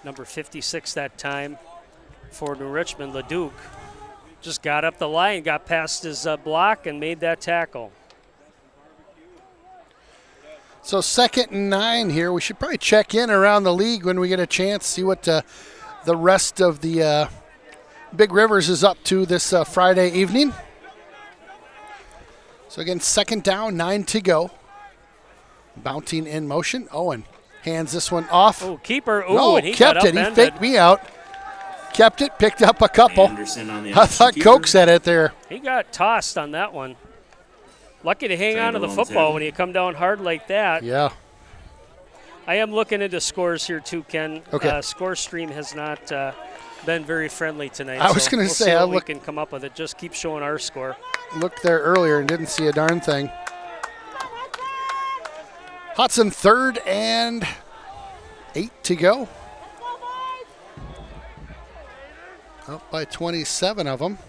Number 56 that time for New Richmond, Leduc. Just got up the line, got past his block, and made that tackle. So 2nd and 9 here. We should probably check in around the league when we get a chance, see what the rest of the Big Rivers is up to this Friday evening. So again, 2nd down, 9 to go. Bounting in motion. Owen hands this one off. Oh, keeper. Oh, No, and he kept got it. He upended. faked me out. Kept it, picked up a couple. Anderson on the I thought keeper. Coke said it there. He got tossed on that one. Lucky to hang Trying on to to the roll football tackle. when you come down hard like that. Yeah. I am looking into scores here too, Ken. Okay. Score Stream has not been very friendly tonight. I was so gonna we'll say, see I what we look- can come up with it. Just keep showing our score. Looked there earlier and didn't see a darn thing. Hudson 3rd and 8 to go. Up by 27 of them.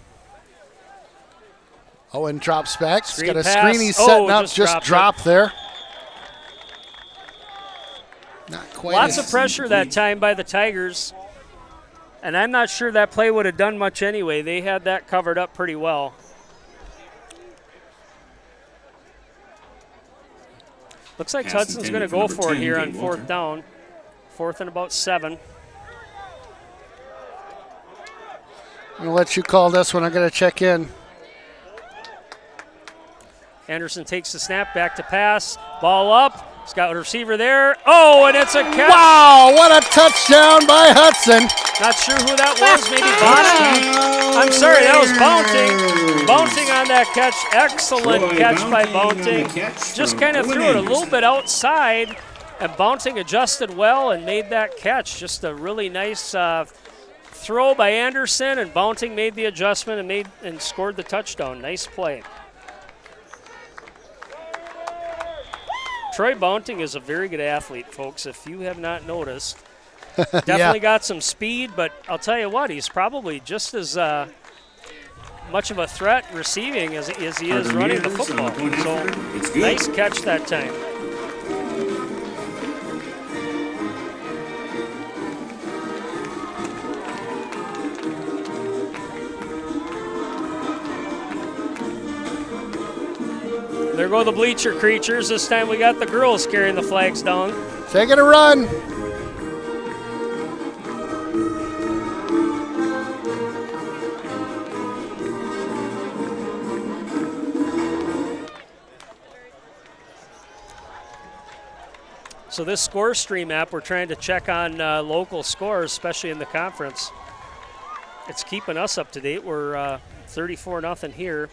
Owen drops back. He's Screen got a pass. screen he's Oh, setting up. just Just dropped it. dropped there. Not quite. Lots as- of pressure that time by the Tigers. And I'm not sure that play would have done much anyway. They had that covered up pretty well. Looks like Pass Hudson's going to intended for go number for it 10, here on Dave 4th Walter. down. 4th and about 7. I'm going to let you call this one. I'm going to check in. Anderson takes the snap, back to pass. Ball up. He's got a receiver there. Oh, and it's a catch. Wow, what a touchdown by Hudson. Not sure who that was. Maybe Bonnie. I'm sorry, that was Bounting. Bounting on that catch. Excellent Troy catch by Bounting on the Bounting. catch Just from kind of Owen threw it a little Anderson. bit outside, and Bounting adjusted well and made that catch. Just a really nice throw by Anderson, and Bounting made the adjustment and scored the touchdown. Nice play. Troy Bounting is a very good athlete, folks, if you have not noticed. Definitely got some speed, but I'll tell you what, he's probably just as much of a threat receiving as he is Carter running the Mears on football. the point So after. It's good. nice catch that time. There go the bleacher creatures. This time we got the girls carrying the flags down. Taking a run. So this Score Stream app, we're trying to check on local scores, especially in the conference. It's keeping us up to date. We're 34-0 here.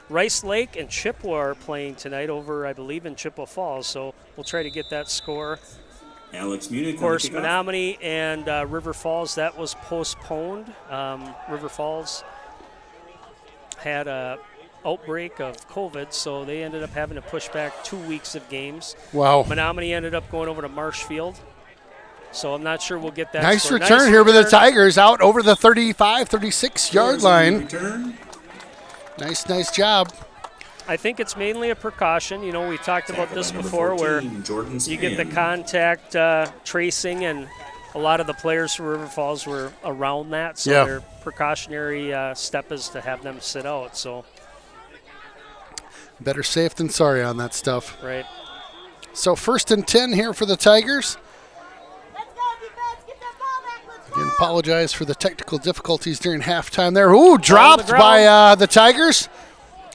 Rice Lake and Chippewa are playing tonight over, I believe, in Chippewa Falls. So we'll try to get that score. Alex Munich. Of course, Menominee and River Falls, that was postponed. River Falls had a outbreak of COVID, so they ended up having to push back 2 weeks of games. Wow. Menominee ended up going over to Marshfield, so I'm not sure we'll get that. Nice score. return here by the Tigers out over the 35, 36-yard line. Return. Nice job. I think it's mainly a precaution. You know, we talked about this Number before 14, where Jordan you get the Span. contact tracing, and a lot of the players from River Falls were around that, so Yeah. their precautionary step is to have them sit out. So, Better safe than sorry on that stuff. right. So 1st and 10 here for the Tigers. Let's go, defense. Get that ball back. Let's go. Again, apologize for the technical difficulties during halftime there. Ooh, dropped ground. by the Tigers.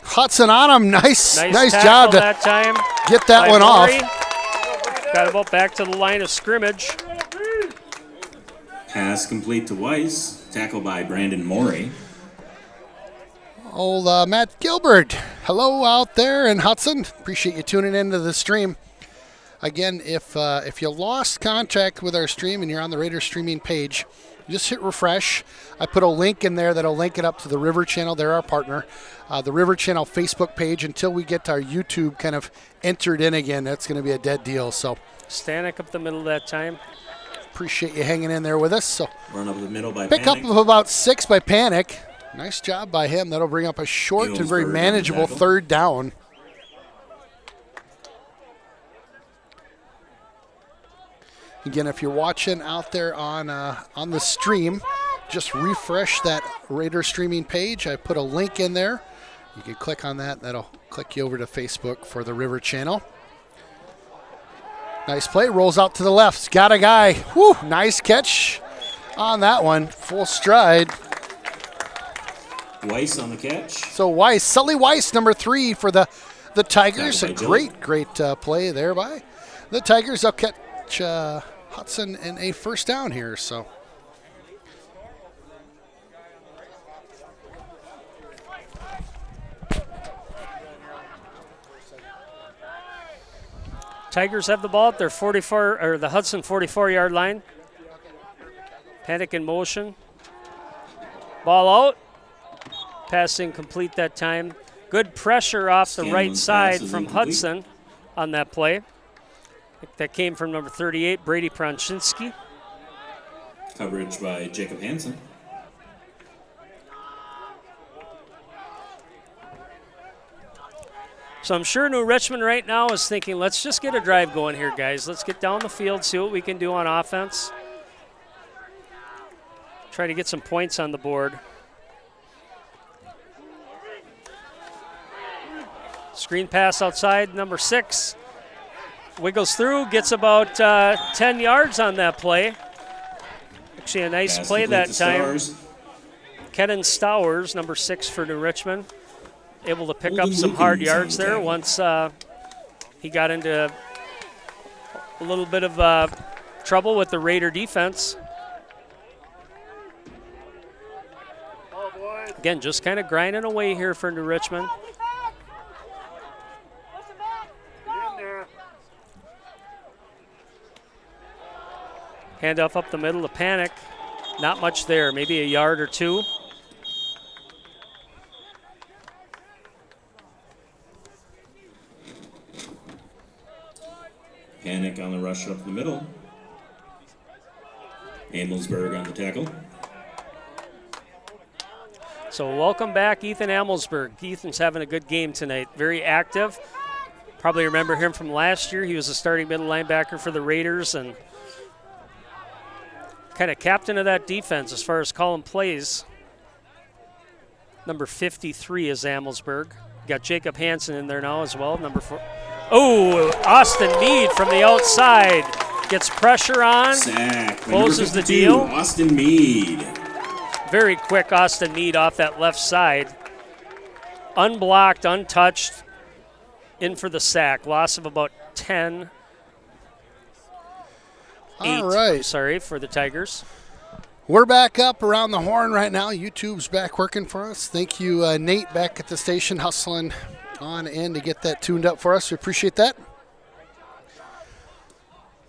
Hudson on him. Nice Nice job tackle to that time. get that by one Maury. off. Got about back to the line of scrimmage. Pass complete to Weiss. Tackle by Brandon Morey. Old Matt Gilbert. Hello out there in Hudson. Appreciate you tuning into the stream. Again, if you lost contact with our stream and you're on the Raiders streaming page, just hit refresh. I put a link in there that'll link it up to the River Channel. They're our partner. The River Channel Facebook page. Until we get our YouTube kind of entered in again, that's going to be a dead deal. So Stanek up the middle that time. appreciate you hanging in there with us. So Run up the middle by pick up Panic. of about 6 by Panic. Nice job by him. That'll bring up a short and very Galesburg on the manageable tackle. 3rd down. Again, if you're watching out there on the stream, just refresh that Raider streaming page. I put a link in there. You can click on that. That'll click you over to Facebook for the River Channel. Nice play. Rolls out to the left. Got a guy. Whew, nice catch on that one. Full stride. Weiss on the catch. So Weiss, Sully Weiss, number 3 for the Tigers. A Tackled by great play there by the Tigers. They'll catch Hudson in a 1st down here. So Tigers have the ball at their 44 or the Hudson 44-yard line. Panic in motion. Ball out. Passing complete that time. Good pressure off the Scanlon's right pass side is from incomplete. Hudson on that play. That came from number 38, Brady Pranchinski. Coverage by Jacob Hansen. So I'm sure New Richmond right now is thinking, let's just get a drive going here, guys. Let's get down the field, see what we can do on offense. Try to get some points on the board. Screen pass outside, number 6. Wiggles through, gets about 10 yards on that play. Actually, a nice Pass play complete that to time. Stars. Kenan Stowers, number 6 for New Richmond, able to pick up Holden some hard Lukens yards on the there tackle. once he got into a little bit of trouble with the Raider defense. Again, just kind of grinding away here for New Richmond. Handoff up the middle to Panic. Not much there, maybe a yard or 2. Panic on the rush up the middle. Amelsberg on the tackle. So welcome back, Ethan Amelsberg. Ethan's having a good game tonight. Very active. Probably remember him from last year. He was a starting middle linebacker for the Raiders and kind of captain of that defense as far as calling plays. Number 53 is Amelsberg. Got Jacob Hansen in there now as well, number 4. Oh, Austin Mead from the outside. Gets pressure on. Sack. by Closes number the 52, deal. Austin Mead. Very quick Austin Mead off that left side. Unblocked, untouched. In for the sack. Loss of about 10. all right. Sorry, for the Tigers. We're back up around the horn right now. YouTube's back working for us. Thank you, Nate, back at the station, hustling on in to get that tuned up for us. We appreciate that.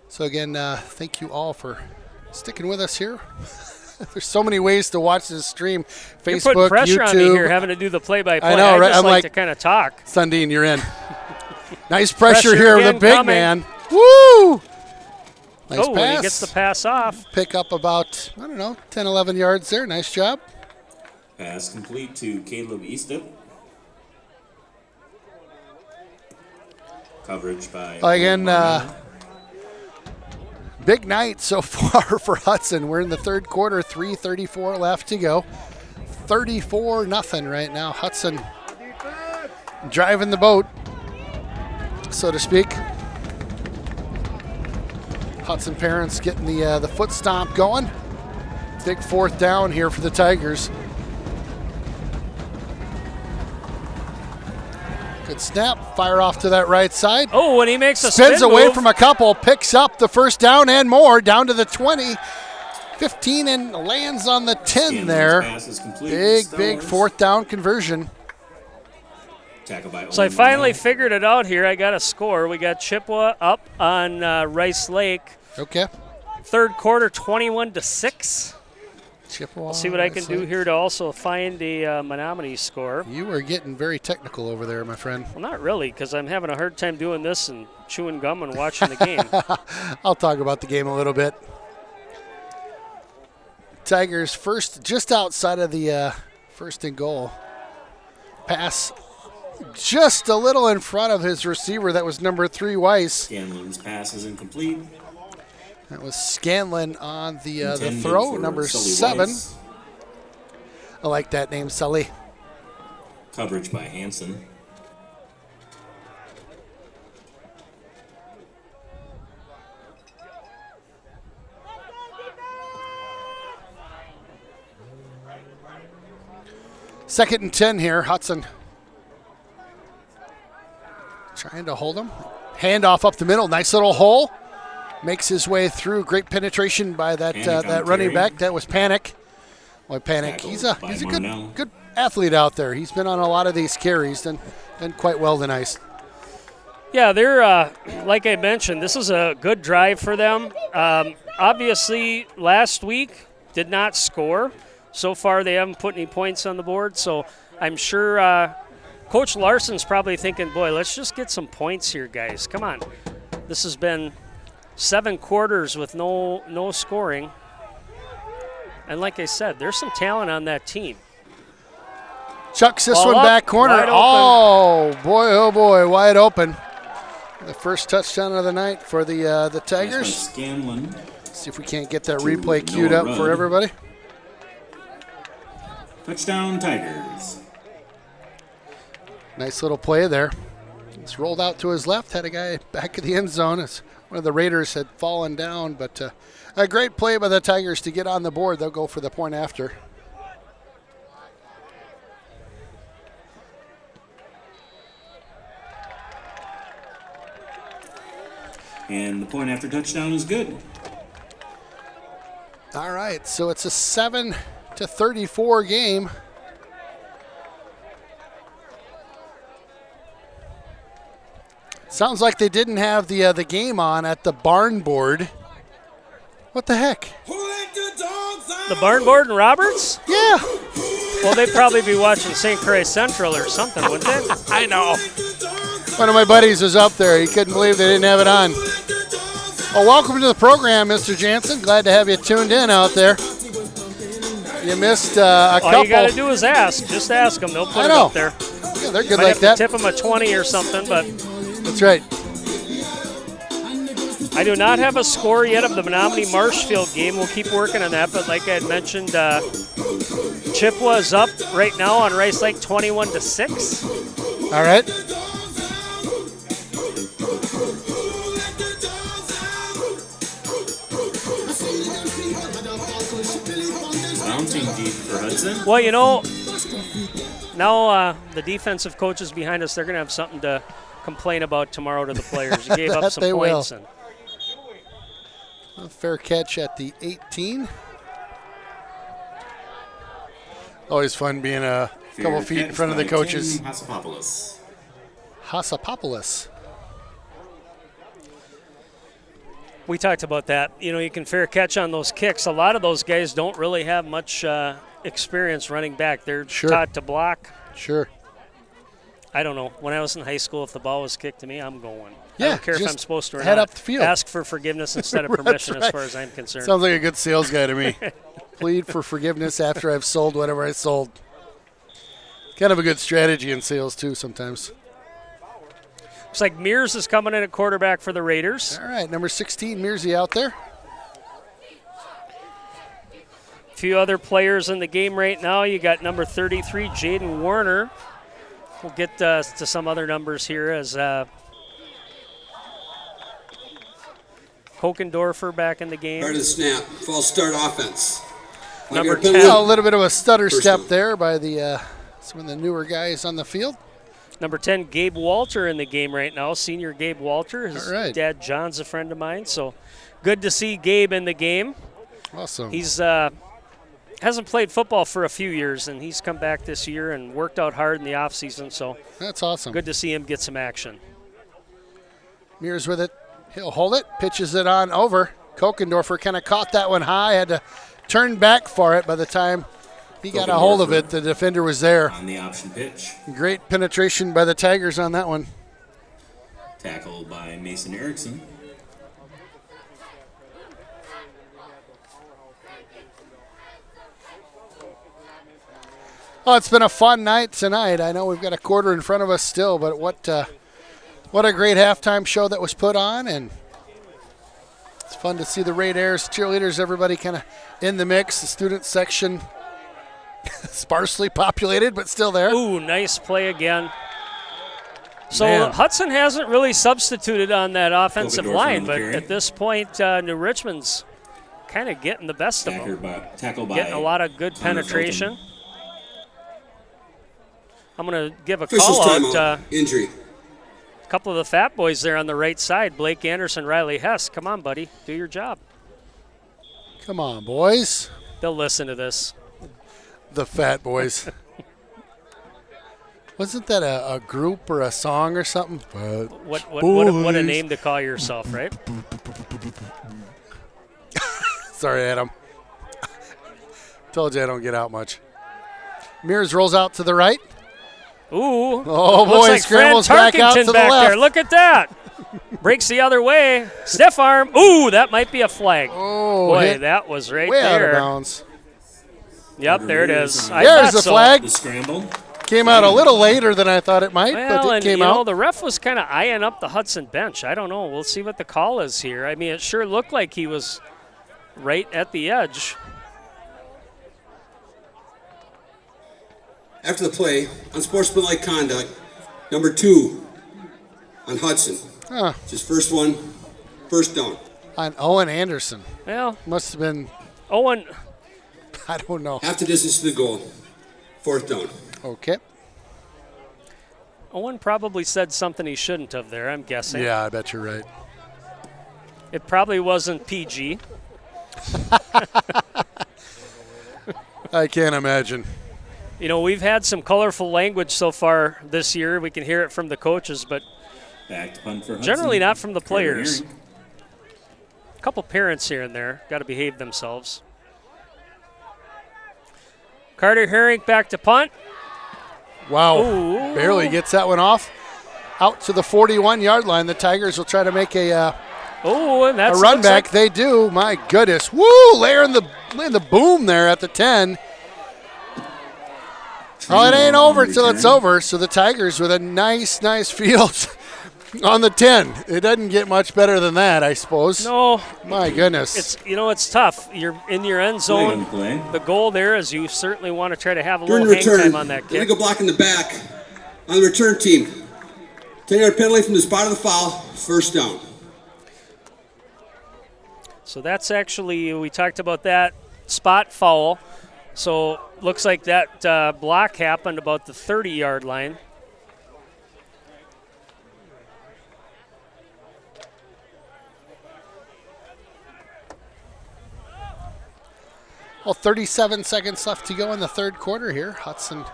So again, thank you all for sticking with us here. There's so many ways to watch this stream. You're Facebook, putting pressure YouTube. on me here, having to do the play-by-play. I know, right? just I'm like like to kind of talk. Sundin, you're in. Nice pressure Pressure here with again the big coming. man. Woo! Nice Oh, pass. and he gets the pass off. Pick up about, 10, 11 yards there. Nice job. Pass complete to Caleb Eastup. Coverage by... Again, big night so far for Hudson. We're in the third quarter, 3:34 left to go. 34-0 right now. Hudson driving the boat, so to speak. Hudson parents getting the foot stomp going. Big fourth down here for the Tigers. Good snap. Fire off to that right side. Oh, and he makes a Spins spin away move. from a couple, picks up the first down and more, down to the 20, 15, and lands on the 10 there. Pass is complete. Big fourth down conversion. Tackle by So I Owen finally Marnell. figured it out here. I got a score. We got Chippewa up on Rice Lake. Okay. Third quarter, 21-6. Chippewa. I'll see what I can Rice do Lake. here to also find a Menominee score. You are getting very technical over there, my friend. Well, not really, because I'm having a hard time doing this and chewing gum and watching the game. I'll talk about the game a little bit. Tigers first, just outside of the first and goal. Pass just a little in front of his receiver. That was number 3, Weiss. Scanlon's pass is incomplete. That was Scanlon on the Intended throw, for number Sully 7. Weiss. I like that name, Sully. Coverage by Hanson. Second and 10 here, Hudson. Trying to hold him. Handoff up the middle, nice little hole. Makes his way through. Great penetration by that Panic on that running carry. back. That was Panic. Boy, Panic. Tackled He's a by good Marnell. good athlete out there. He's been on a lot of these carries. Done quite well tonight. Yeah, they're, like I mentioned, this is a good drive for them. Obviously, last week did not score. So far, they haven't put any points on the board. So I'm sure Coach Larson's probably thinking, boy, let's just get some points here, guys. Come on. This has been 7 quarters with no scoring. And like I said, there's some talent on that team. Chucks this Ball one up, back corner. wide Oh boy, wide open. The first touchdown of the night for the Pass by Tigers. Scanlon. See if we can't get that To replay queued Noah up for Rudd. everybody. Touchdown Tigers. Nice little play there. It's rolled out to his left, had a guy back of the end zone. As one of the Raiders had fallen down, but a great play by the Tigers to get on the board. They'll go for the point after. And the point after touchdown is good. All right, so it's a 7-34 game. Sounds like they didn't have the game on at the barn board. What the heck? The barn board in Roberts? Yeah, Well, they'd probably be watching St. Croix Central or something, wouldn't they? I know. One of my buddies was up there. He couldn't believe they didn't have it on. Well, welcome to the program, Mr. Jansen. Glad to have you tuned in out there. You missed a couple. All you got to do is ask. Just ask them. They'll put I it know. up there. Yeah, they're good Might like have that. to tip them a 20 or something, but That's right. I do not have a score yet of the Menominee Marshfield game. We'll keep working on that, but like I had mentioned, Chippewa is up right now on Rice Lake 21-6. All right. Bouncing deep for Hudson. Well, you know, now the defensive coaches behind us, they're going to have something to complain about tomorrow to the players. You gave up That some they will. points. And A fair catch at the 18. Always fun being a couple Fair feet in catch front of the by coaches. Tim Hasapopoulos. Hasapopoulos. We talked about that. You know, you can fair catch on those kicks. A lot of those guys don't really have much experience running back. They're taught to block. Sure. I don't know. When I was in high school, if the ball was kicked to me, I'm going. Yeah, I don't care if just I'm supposed to or head not. up the field. Ask for forgiveness instead of permission as far as I'm concerned. Sounds like a good sales guy to me. Plead for forgiveness after I've sold whatever I sold. Kind of a good strategy in sales, too, sometimes. Looks like Mears is coming in at quarterback for the Raiders. All right, number 16, Mearsy out there. A few other players in the game right now. You got number 33, Jaden Warner. We'll get to some other numbers here as Kokendorfer back in the game. Start of the snap. False start offense. Number Like our 10. A little bit of a stutter First step down. there by some of the newer guys on the field. Number 10, Gabe Walter in the game right now. Senior Gabe Walter. His All right. dad, John's a friend of mine. So good to see Gabe in the game. Awesome. He's hasn't played football for a few years, and he's come back this year and worked out hard in the offseason. So That's awesome. good to see him get some action. Mears with it. He'll hold it. Pitches it on over. Kokendorfer kind of caught that one high. Had to turn back for it by the time he got a hold of it. The defender was there. On the option pitch. Great penetration by the Tigers on that one. Tackled by Mason Erickson. Oh, it's been a fun night tonight. I know we've got a quarter in front of us still, but what a great halftime show that was put on, and it's fun to see the Raiders, cheerleaders, everybody kind of in the mix. The student section sparsely populated, but still there. Ooh, nice play again. So Man. Hudson hasn't really substituted on that offensive Kokendorfer line, on the but carry. at this point, New Richmond's kind of getting the best of them. Tackled by Getting a lot of good Connor penetration. Felton. I'm going to give a Officials call timeout. out. Injury. A couple of the fat boys there on the right side, Blake Anderson, Riley Hess. Come on, buddy. Do your job. Come on, boys. They'll listen to this. The Fat Boys. Wasn't that a group or a song or something? What a Boys. name to call yourself, right? Sorry, Adam. Told you I don't get out much. Mears rolls out to the right. Ooh. Oh, Looks boy, like scrambles Fran back out Tarkington to the back left. there. Look at that. Breaks the other way. Stiff arm. Ooh, that might be a flag. Oh, Boy, hit that was right way out of there. bounds. Yep, there it is. I There's thought the so. flag. The scramble. Came out a little later than I thought it might, Well, but it and came you know, out. the ref was kind of eyeing up the Hudson bench. I don't know. We'll see what the call is here. I mean, it sure looked like he was right at the edge. After the play, unsportsmanlike conduct, number 2 on Hudson. Huh. It's his first one, first down. On Owen Anderson. Well, Must have been, Owen, I don't know. Half the distance to the goal, fourth down. Okay. Owen probably said something he shouldn't have there, I'm guessing. Yeah, I bet you're right. It probably wasn't PG. I can't imagine. You know, we've had some colorful language so far this year. We can hear it from the coaches, but Back to punt for Hudson. generally not from the Carter players. Herring. A couple parents here and there got to behave themselves. Carter Herring back to punt. Wow. Ooh. Barely gets that one off. Out to the 41-yard line. The Tigers will try to make a Oh, and that's run looks back. like- They do. My goodness. Woo! Laying the boom there at the 10. Oh, it ain't over till it's over. So the Tigers with a nice field on the 10. It doesn't get much better than that, I suppose. No, My goodness. it's tough. You're in your end zone. Play. The goal there is you certainly want to try to have a During little the hang return, time on that kick. illegal block in the back on the return team. 10-yard penalty from the spot of the foul, first down. So that's actually, we talked about that spot foul. So looks like that block happened about the 30-yard line. Well, 37 seconds left to go in the third quarter here. Hudson.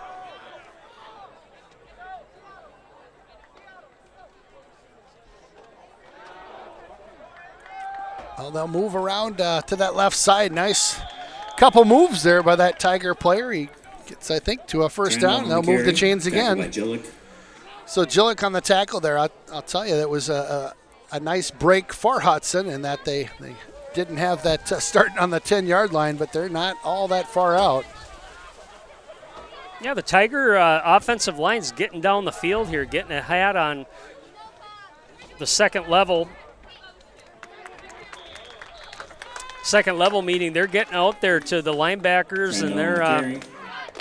Well, they'll move around to that left side. Nice couple moves there by that Tiger player. He gets, I think, to a first down. They'll move the chains again. So Jillick on the tackle there. I'll tell you, that was a nice break for Hudson, and that they didn't have that start on the 10-yard line, but they're not all that far out. Yeah, the Tiger offensive line's getting down the field here, getting a hat on the second level. Second level meaning they're getting out there to the linebackers, and they're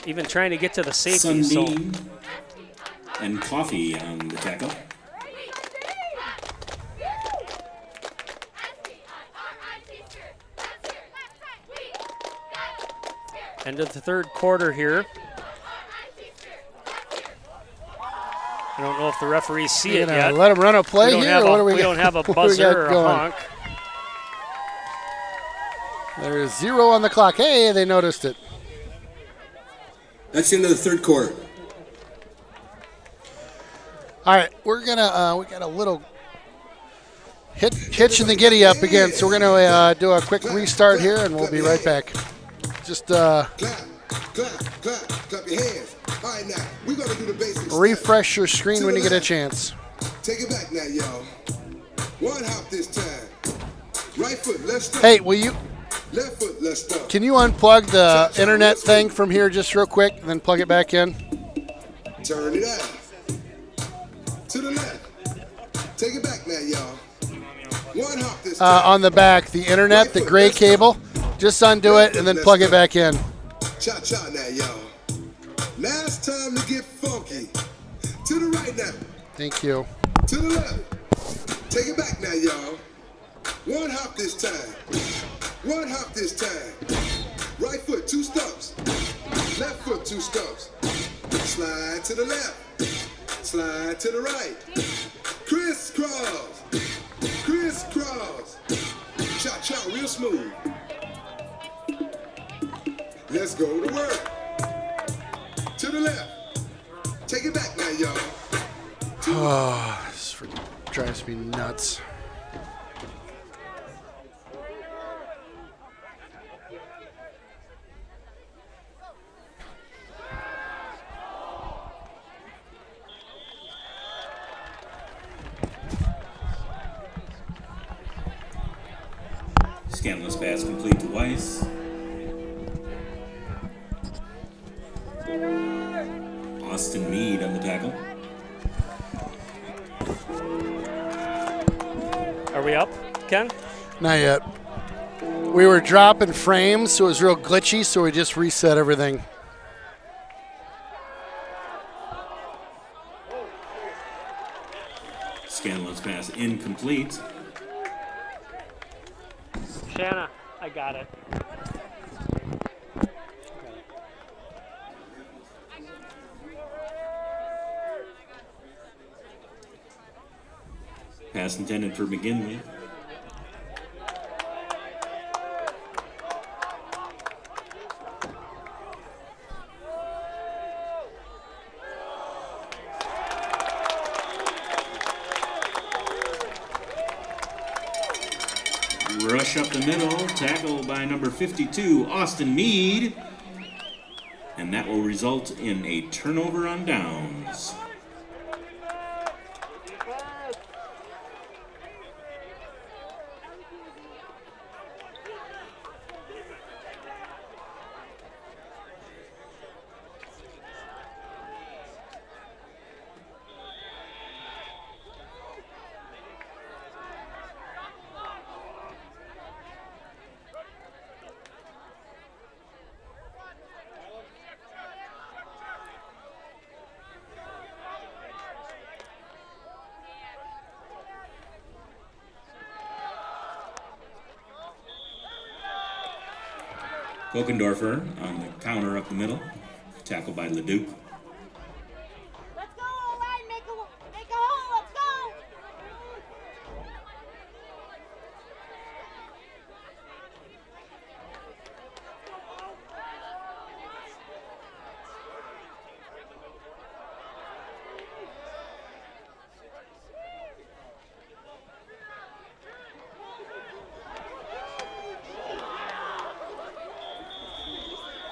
even trying to get to the safety. Sunbeam and Coffee on the tackle. End of the third quarter here. I don't know if the referees see it yet. Let them run a play here. We don't have a buzzer or a honk. There's 0 on the clock. Hey, they noticed it. That's the end of the third quarter. All right, we're gonna we got a little hitch in the giddy up again, so we're gonna do a quick restart here, and we'll be right back. Just clap your hands. All right, now we're gonna do the basics. Refresh your screen when you get a chance. Take it back now, y'all. One hop this time. Right foot, left step. Hey, will you? Left foot, left step. Can you unplug the internet thing from here just real quick, and then plug it back in? Turn it out. To the left. Take it back now, y'all. One hop this time. On the back, the internet, the gray cable. Just undo it and then plug it back in. Cha-cha now, y'all. Now it's time to get funky. To the right now. Thank you. To the left. Take it back now, y'all. One hop this time. One hop this time. Right foot, 2 stumps. Left foot, 2 stumps. Slide to the left. Slide to the right. Crisscross. Crisscross. Cha-cha, real smooth. Let's go to work. To the left. Take it back now, y'all. Oh, this freaking drives me nuts. Scanless pass complete to Weiss. Austin Mead on the tackle. Are we up, Ken? Not yet. We were dropping frames, so it was real glitchy, so we just reset everything. Scanlon's pass incomplete. Shanna, I got it. Pass intended for McGinley. Rush up the middle, tackle by number 52, Austin Mead. And that will result in a turnover on downs. Kokendorfer on the counter up the middle, tackled by Leduc. Let's go, O-line. Make a hole. Let's go.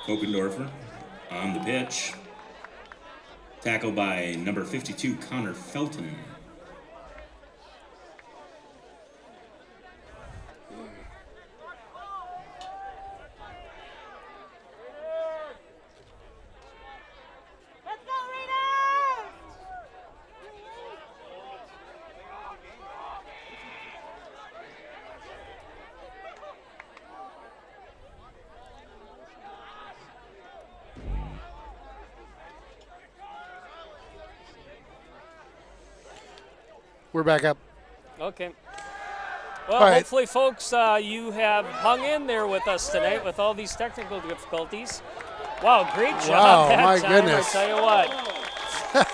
Kokendorfer on the pitch. Tackle by number 52, Connor Felton. Let's go, Raiders! We're back up. Okay. Well, All right. hopefully, folks, you have hung in there with us tonight with all these technical difficulties. Wow, great job Wow, that my time, goodness. I tell you what.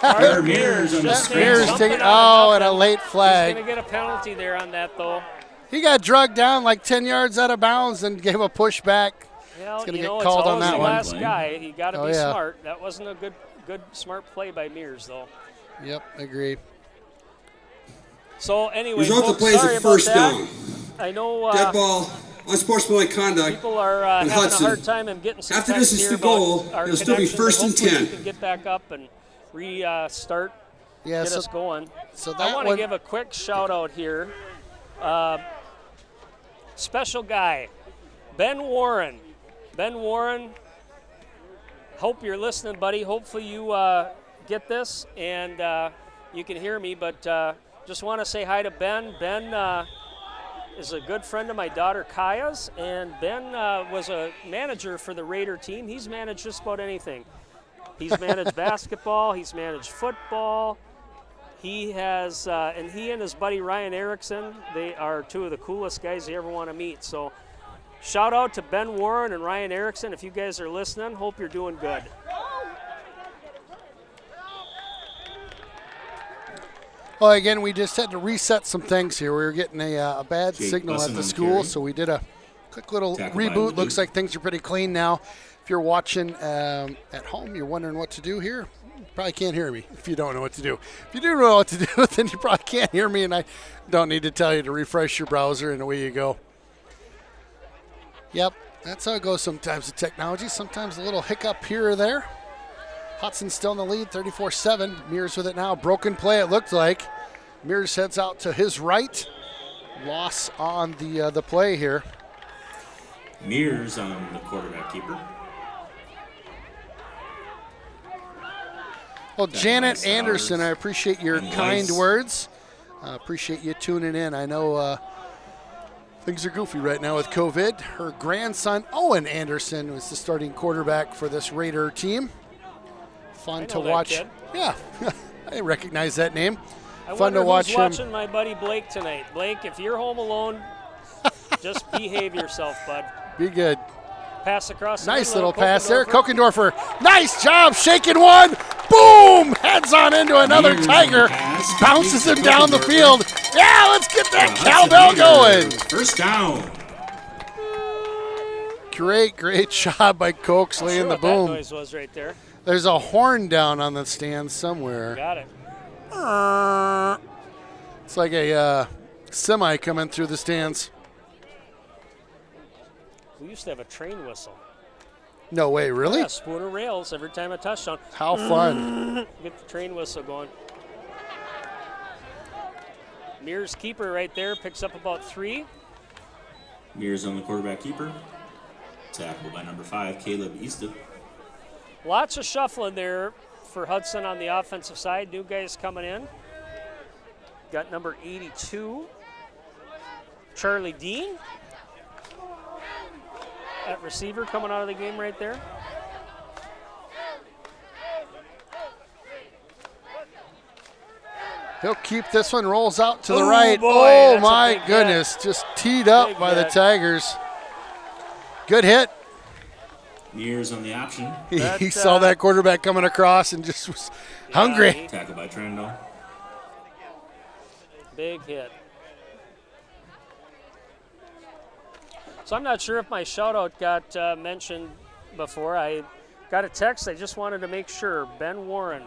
Carter Mears on the just screen. Mears jumping taking, on and a nothing. late He's flag. going to get a penalty there on that, though. He got drugged down like 10 yards out of bounds and gave a push back. Well, gonna you get know, called it's on always that the one. last guy. You got to Oh, be yeah. smart. That wasn't a good, smart play by Mears, though. Yep, agree. So anyway, Result of folks, play is sorry a about first that. down. I know Dead ball, unsportsmanlike conduct. people are and having Hudson. a hard time and getting some After text this is here the goal, about our it'll still be connection, first but and hopefully 10. we can get back up and restart, Yeah, get us going. so I that want to one, give a quick shout out here. Special guy, Ben Warren. Ben Warren, hope you're listening, buddy. Hopefully you get this and you can hear me, but just want to say hi to Ben. Ben is a good friend of my daughter Kaya's, and Ben was a manager for the Raider team. He's managed just about anything. He's managed basketball, he's managed football. He has, and he and his buddy Ryan Erickson, they are two of the coolest guys you ever want to meet. So shout out to Ben Warren and Ryan Erickson. If you guys are listening, hope you're doing good. well, again, we just had to reset some things here. We were getting a bad Jake signal Bussin at on the the school, carry. so we did a quick little Tackle by reboot. Luke. Looks like things are pretty clean now. If you're watching at home, you're wondering what to do here. You probably can't hear me if you don't know what to do. If you do know what to do, then you probably can't hear me, and I don't need to tell you to refresh your browser, and away you go. Yep, that's how it goes sometimes with technology. Sometimes a little hiccup here or there. Hudson still in the lead, 34-7. Mears with it now. Broken play, it looked like. Mears heads out to his right. Loss on the play here. Mears on the quarterback keeper. Well, Back Janet by Anderson, Sowers. I appreciate your And kind Weiss. words. Appreciate you tuning in. I know things are goofy right now with COVID. Her grandson, Owen Anderson, was the starting quarterback for this Raider team. Fun I to know that watch. kid. Yeah, I recognize that name. I Fun wonder to watch who's him. watching my buddy Blake tonight. Blake, if you're home alone, just behave yourself, bud. Be good. Pass across. the Nice middle, little pass there. Kokendorfer. Kokendorfer, nice job, shaking one. Boom! Heads on into another Mears on Tiger. the pass. Bounces him Keeps down the Kokendorfer. field. Yeah, let's get that Hudson cowbell Leader. going. First down. Great job by Cokes Not laying sure the what that boom. noise was right there. There's a horn down on the stand somewhere. Got it. It's like a semi coming through the stands. We used to have a train whistle. No way, really? Yeah, Spooner rails every time a touchdown. How fun. Get the train whistle going. Mears keeper right there picks up about 3. Mears on the quarterback keeper. Tackle by number 5, Caleb Easton. Lots of shuffling there for Hudson on the offensive side. New guys coming in. Got number 82, Charlie Dean. At receiver coming out of the game right there. He'll keep this one, rolls out to the Ooh, right. boy, Oh, that's a my big goodness. Just teed up Big by the hit. Tigers. Good hit. Mears on the option. He That, saw that quarterback coming across and just was hungry. he- Tackle by Trendle. Big hit. So I'm not sure if my shout out got mentioned before. I got a text. I just wanted to make sure. Ben Warren,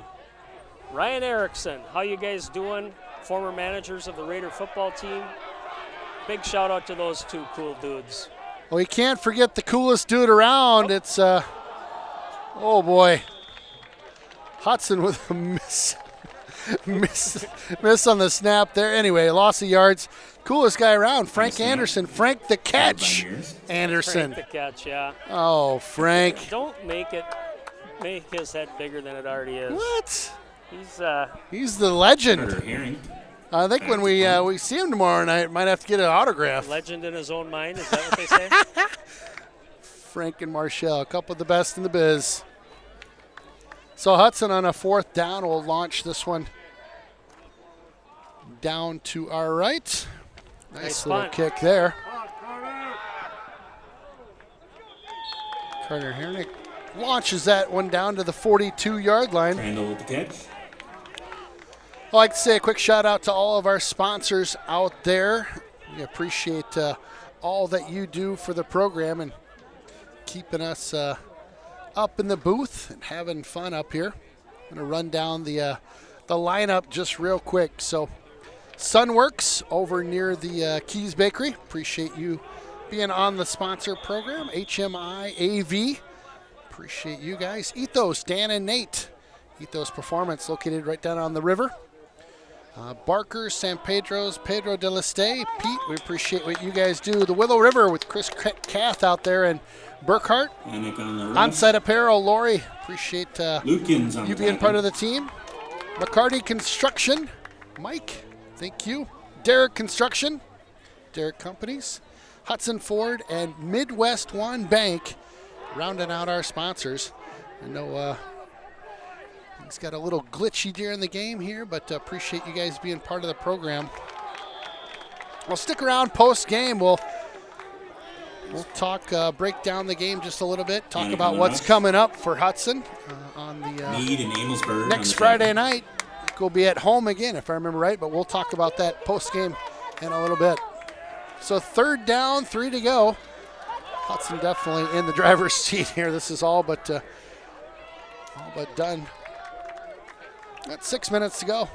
Ryan Erickson, how you guys doing? Former managers of the Raider football team. Big shout out to those two cool dudes. Well, you can't forget the coolest dude around. It's Oh boy. Hudson with a miss on the snap there. Anyway, loss of yards. Coolest guy around, Frank Anderson. Frank the catch. Anderson. Frank the catch, yeah. Oh, Frank. Don't make his head bigger than it already is. What? He's the legend. Carter Herring. I think when we see him tomorrow night, might have to get an autograph. legend in his own mind. Is that what they say? Frank and Marshall, a couple of the best in the biz. So Hudson on a 4th down will launch this one down to our right. Nice little kick there. Carter Hernick launches that one down to the 42-yard line. Randall with the catch. I'd like to say a quick shout out to all of our sponsors out there. We appreciate all that you do for the program and keeping us up in the booth and having fun up here. I'm going to run down the lineup just real quick. So Sunworks over near the Keys Bakery. Appreciate you being on the sponsor program. HMI AV. Appreciate you guys. Ethos, Dan and Nate. Ethos Performance located right down on the river. Barker, San Pedro's, Pedro de Leste. Pete, we appreciate what you guys do. The Willow River with Chris Kath out there and Burkhart. Onsite Apparel, Lori. Appreciate you being part of the team. McCarty Construction, Mike, thank you. Derek Construction, Derek Companies. Hudson Ford and Midwest One Bank rounding out our sponsors. I know things got a little glitchy during the game here, but appreciate you guys being part of the program. We'll stick around post-game. We'll talk, break down the game just a little bit, talk about what's coming up for Hudson on the Meade and Amelsburg next Friday night. We'll be at home again, if I remember right, but we'll talk about that post-game in a little bit. So 3rd down, 3 to go. Hudson definitely in the driver's seat here. This is all but done. Got 6 minutes to go.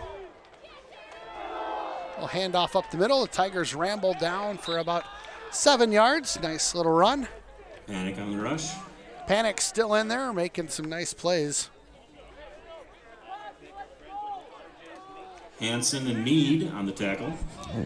We'll hand off up the middle. The Tigers ramble down for about 7 yards. Nice little run. Panic on the rush. Panic still in there, making some nice plays. Hanson and Meade on the tackle.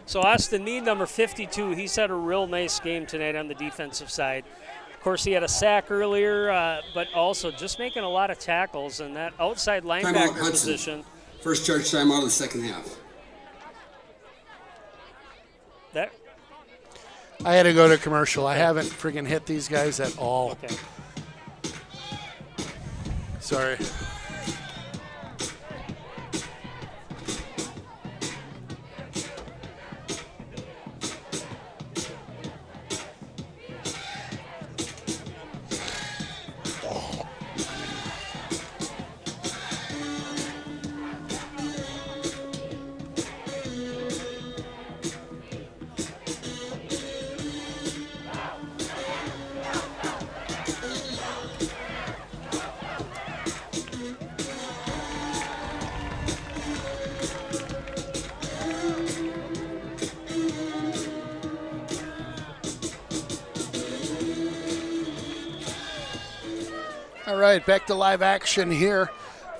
So Austin Meade, number 52, he's had a real nice game tonight on the defensive side. Of course, he had a sack earlier, but also just making a lot of tackles in that outside linebacker position. First charge time out of the second half. I had to go to commercial. I haven't freaking hit these guys at all. Okay. Sorry. All right, back to live action here.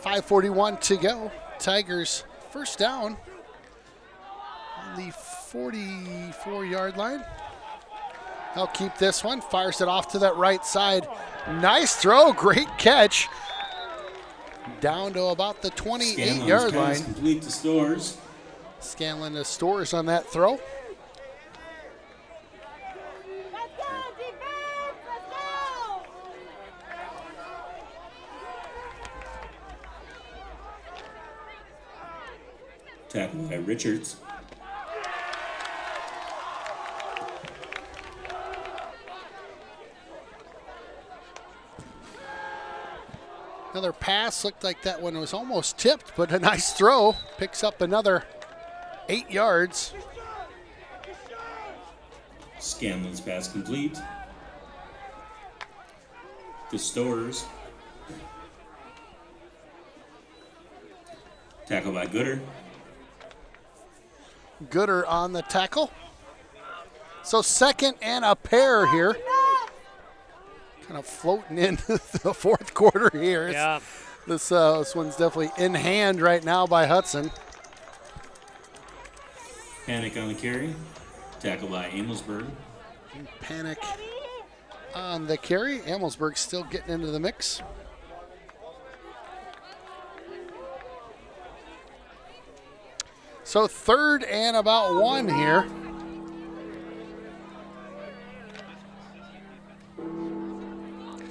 5:41 to go. Tigers first down on the 44-yard line. They'll keep this one. Fires it off to that right side. Nice throw. Great catch. Down to about the 28-yard line. Complete to Stores. Scanlon to Stores on that throw. Tackled by Richards. Another pass. Looked like that one was almost tipped, but a nice throw. Picks up another 8 yards. Scanlon's pass complete. To Stores. Tackle by Gooder. Gooder on the tackle. So 2nd and a pair here. kind of floating into the fourth quarter here. Yeah. This one's definitely in hand right now by Hudson. Panic on the carry. Tackled by Amelsberg. Panic on the carry. Amelsberg still getting into the mix. So 3rd and about 1 here.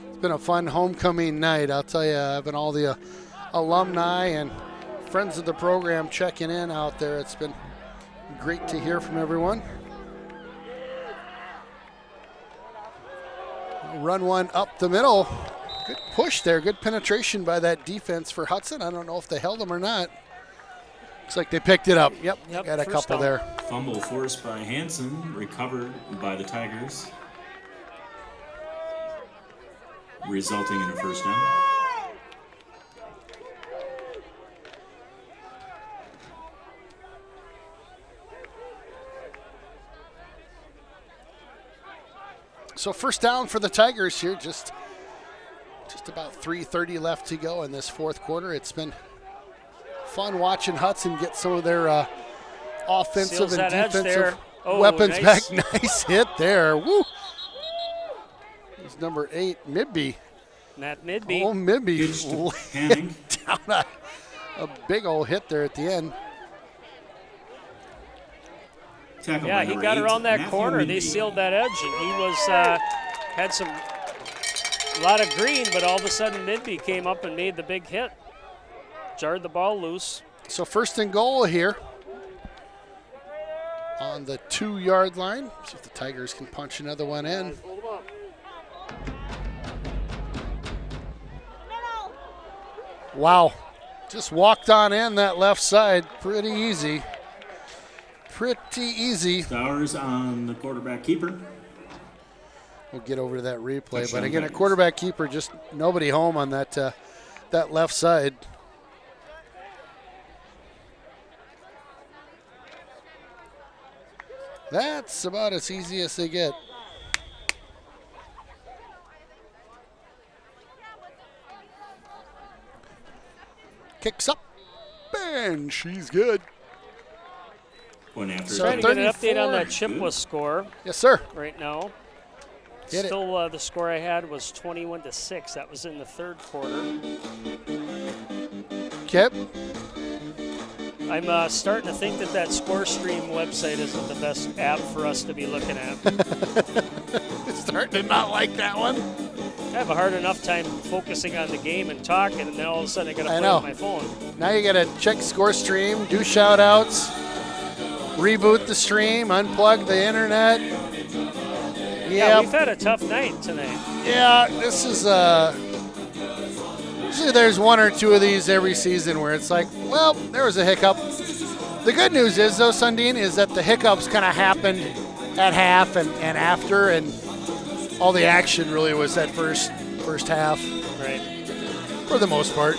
It's been a fun homecoming night. I'll tell you, having all the alumni and friends of the program checking in out there. It's been great to hear from everyone. Run one up the middle. Good push there. Good penetration by that defense for Hudson. I don't know if they held them or not. Looks like they picked it up. Yep, got a couple down. there. Fumble forced by Hansen, recovered by the Tigers, resulting in a first down. So first down for the Tigers here. Just about 3:30 left to go in this fourth quarter. It's been fun watching Hudson get some of their offensive Seals and that edge defensive there. Oh, weapons nice. back. Nice hit there. Woo! It's number 8, Midby. Matt Midby. Oh, Midby Pitch to laid Panic. down a big old hit there at the end. Tackled Yeah, by he number got 8, around that Matthew corner. They Rigby. sealed that edge, and he was had a lot of green, but all of a sudden Midby came up and made the big hit. Jarred the ball loose. So first and goal here on the 2-yard line. See if the Tigers can punch another one in. Wow. Just walked on in that left side. Pretty easy. Pretty easy. Stowers on the quarterback keeper. We'll get over to that replay. But Touchdown again, a Tigers. quarterback keeper, just nobody home on that left side. That's about as easy as they get. Kicks up, and she's good. One after. So Trying to get an update 34. on that Chippewa score Yes, sir. right now. Hit it. Still, the score I had was 21-6. That was in the third quarter. Kip. I'm starting to think that Score Stream website isn't the best app for us to be looking at. Starting to not like that one. I have a hard enough time focusing on the game and talking, and then all of a sudden I got to I play know. with my phone. Now you got to check Score Stream, do shout outs, reboot the stream, unplug the internet. Yeah, Yep. we've had a tough night tonight. Yeah, this is usually there's one or two of these every season where it's like, well, there was a hiccup. The good news is though, Sundin, is that the hiccups kind of happened at half and after, and all the action really was that first half Right. for the most part.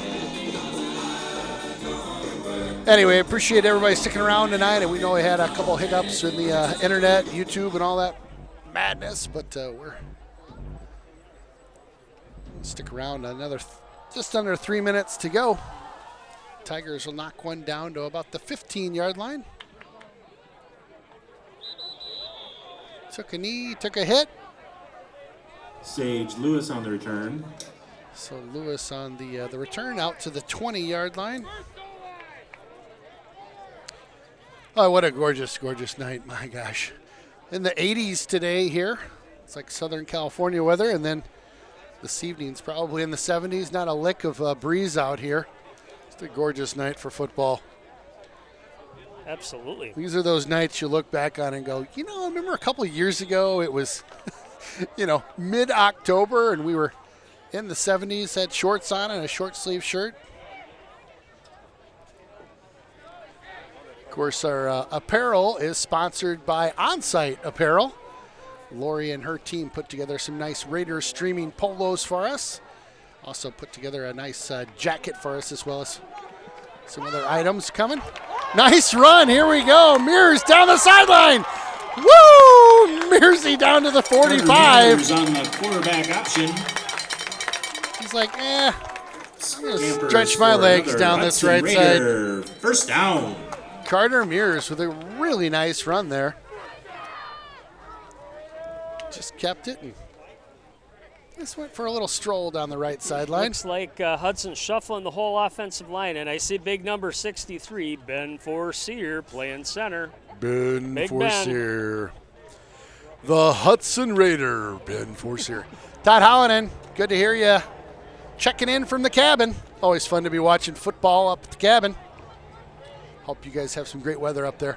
Anyway, appreciate everybody sticking around tonight, and we know we had a couple hiccups in the internet, YouTube, and all that madness, but we're stick around another just under 3 minutes to go. Tigers will knock one down to about the 15-yard line. Took a knee, took a hit. Sage Lewis on the return. So Lewis on the return out to the 20-yard line. Oh, what a gorgeous, gorgeous night. My gosh. In the 80s today here. It's like Southern California weather. And then this evening's probably in the 70s. Not a lick of breeze out here. It's a gorgeous night for football. Absolutely. These are those nights you look back on and go, you know, I remember a couple of years ago it was, mid-October and we were in the 70s, had shorts on and a short sleeve shirt. Of course, our apparel is sponsored by Onsite Apparel. Lori and her team put together some nice Raiders streaming polos for us. Also put together a nice jacket for us as well as some other items coming. Nice run. Here we go. Mears down the sideline. Woo! Mearsy down to the Carter 45. Mears on the quarterback option. He's like, I'm going to Campers stretch my for legs another down this Hudson right Raider. First down. side. Carter Mears with a really nice run there. Just kept it and just went for a little stroll down the right sideline. Looks like Hudson shuffling the whole offensive line, and I see big number 63, Ben Forcier, playing center. Ben Big Forcier. The Hudson Raider, Ben Forcier. Todd Hallinan, good to hear you checking in from the cabin. Always fun to be watching football up at the cabin. Hope you guys have some great weather up there.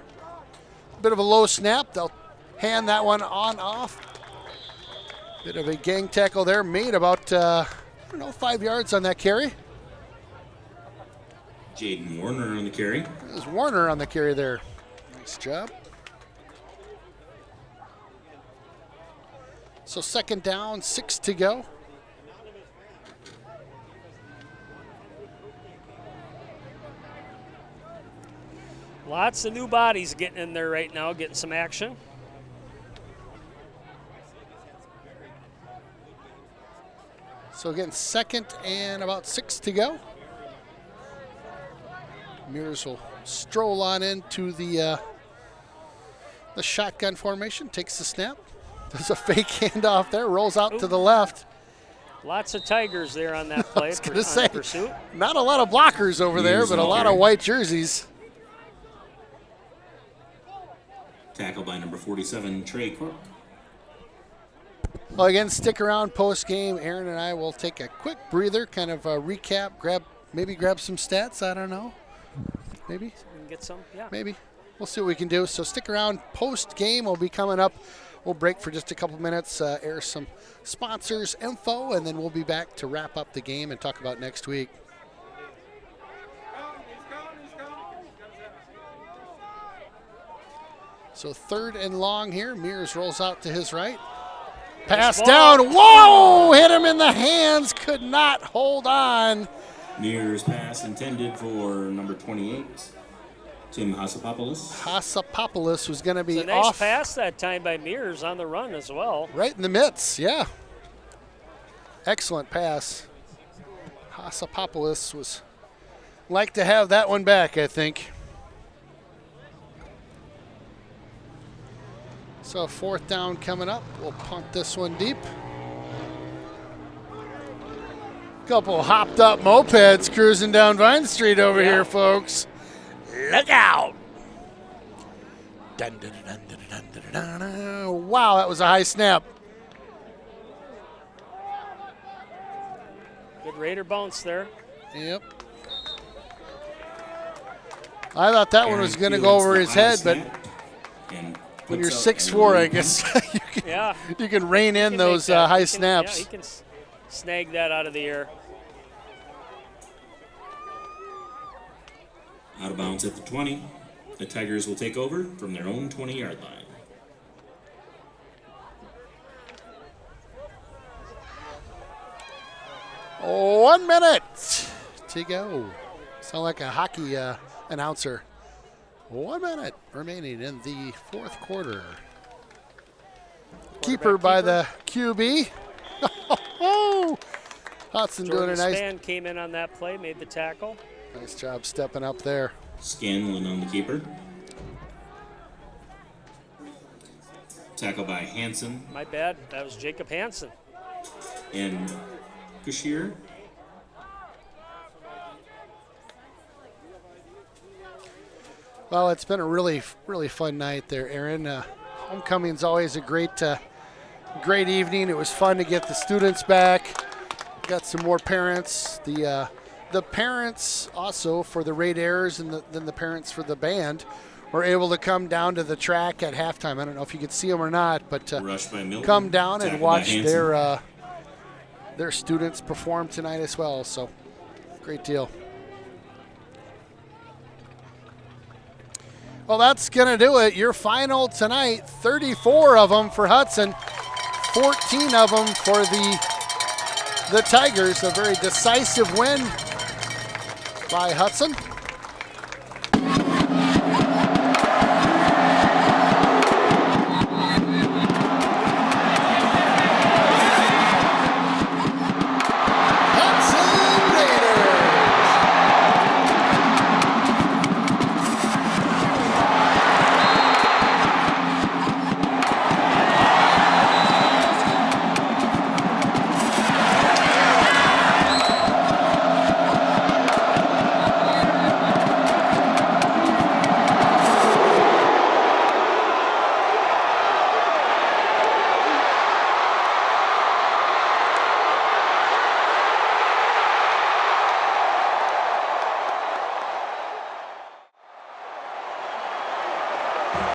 Bit of a low snap. They'll hand that one on off. Bit of a gang tackle there. Made about, 5 yards on that carry. Jaden Warner on the carry. There's Warner on the carry there. Nice job. So second down, 6 to go. Lots of new bodies getting in there right now, getting some action. So again, second and about 6 to go. Mears will stroll on into the shotgun formation, takes the snap. There's a fake handoff there, rolls out to the left. Lots of Tigers there on that play. I was going to say, pursuit. not a lot of blockers over there, Mears but a on lot carry. of white jerseys. Tackle by number 47, Trey Cork. Well, again, stick around post game. Aaron and I will take a quick breather, kind of a recap, grab some stats. I don't know. Maybe. We can get some, yeah. Maybe. We'll see what we can do. So stick around. Post game will be coming up. We'll break for just a couple minutes, air some sponsors info, and then we'll be back to wrap up the game and talk about next week. So third and long here. Mears rolls out to his right. Pass down. Whoa! Hit him in the hands. Could not hold on. Mears pass intended for number 28, Tim Hasapopoulos. Hasapopoulos was going to be It's a nice off pass that time by Mears on the run as well. right in the midst. Yeah. Excellent pass. Hasapopoulos was like to have that one back, I think. So fourth down coming up. We'll punt this one deep. Couple hopped up mopeds cruising down Vine Street over here, folks. Look out. Dun, dun, dun, dun, dun, dun, dun, dun. Wow, that was a high snap. Good Raider bounce there. Yep. I thought that one was going to go over his head, but when you're 6'4", I guess you can rein in those high snaps. Yeah, he can snag that out of the air. Out of bounds at the 20. The Tigers will take over from their own 20-yard line. One minute to go. Sound like a hockey announcer. 1 minute remaining in the fourth quarter. Keeper by the QB. Hudson doing a Jordan nice Span came in on that play, made the tackle. Nice job stepping up there. Scanlon on the keeper. Tackle by Hansen My bad, that was Jacob Hansen. and Kushier. Well, it's been a really fun night there, Aaron. Homecoming's always a great evening. It was fun to get the students back. Got some more parents. The parents also for the Raiders and then the parents for the band were able to come down to the track at halftime. I don't know if you could see them or not, but Rush by Milton. come down and Tackle by watch Hansen. their students perform tonight as well. So great deal. Well, that's going to do it. Your final tonight, 34 of them for Hudson, 14 of them for the Tigers. A very decisive win by Hudson.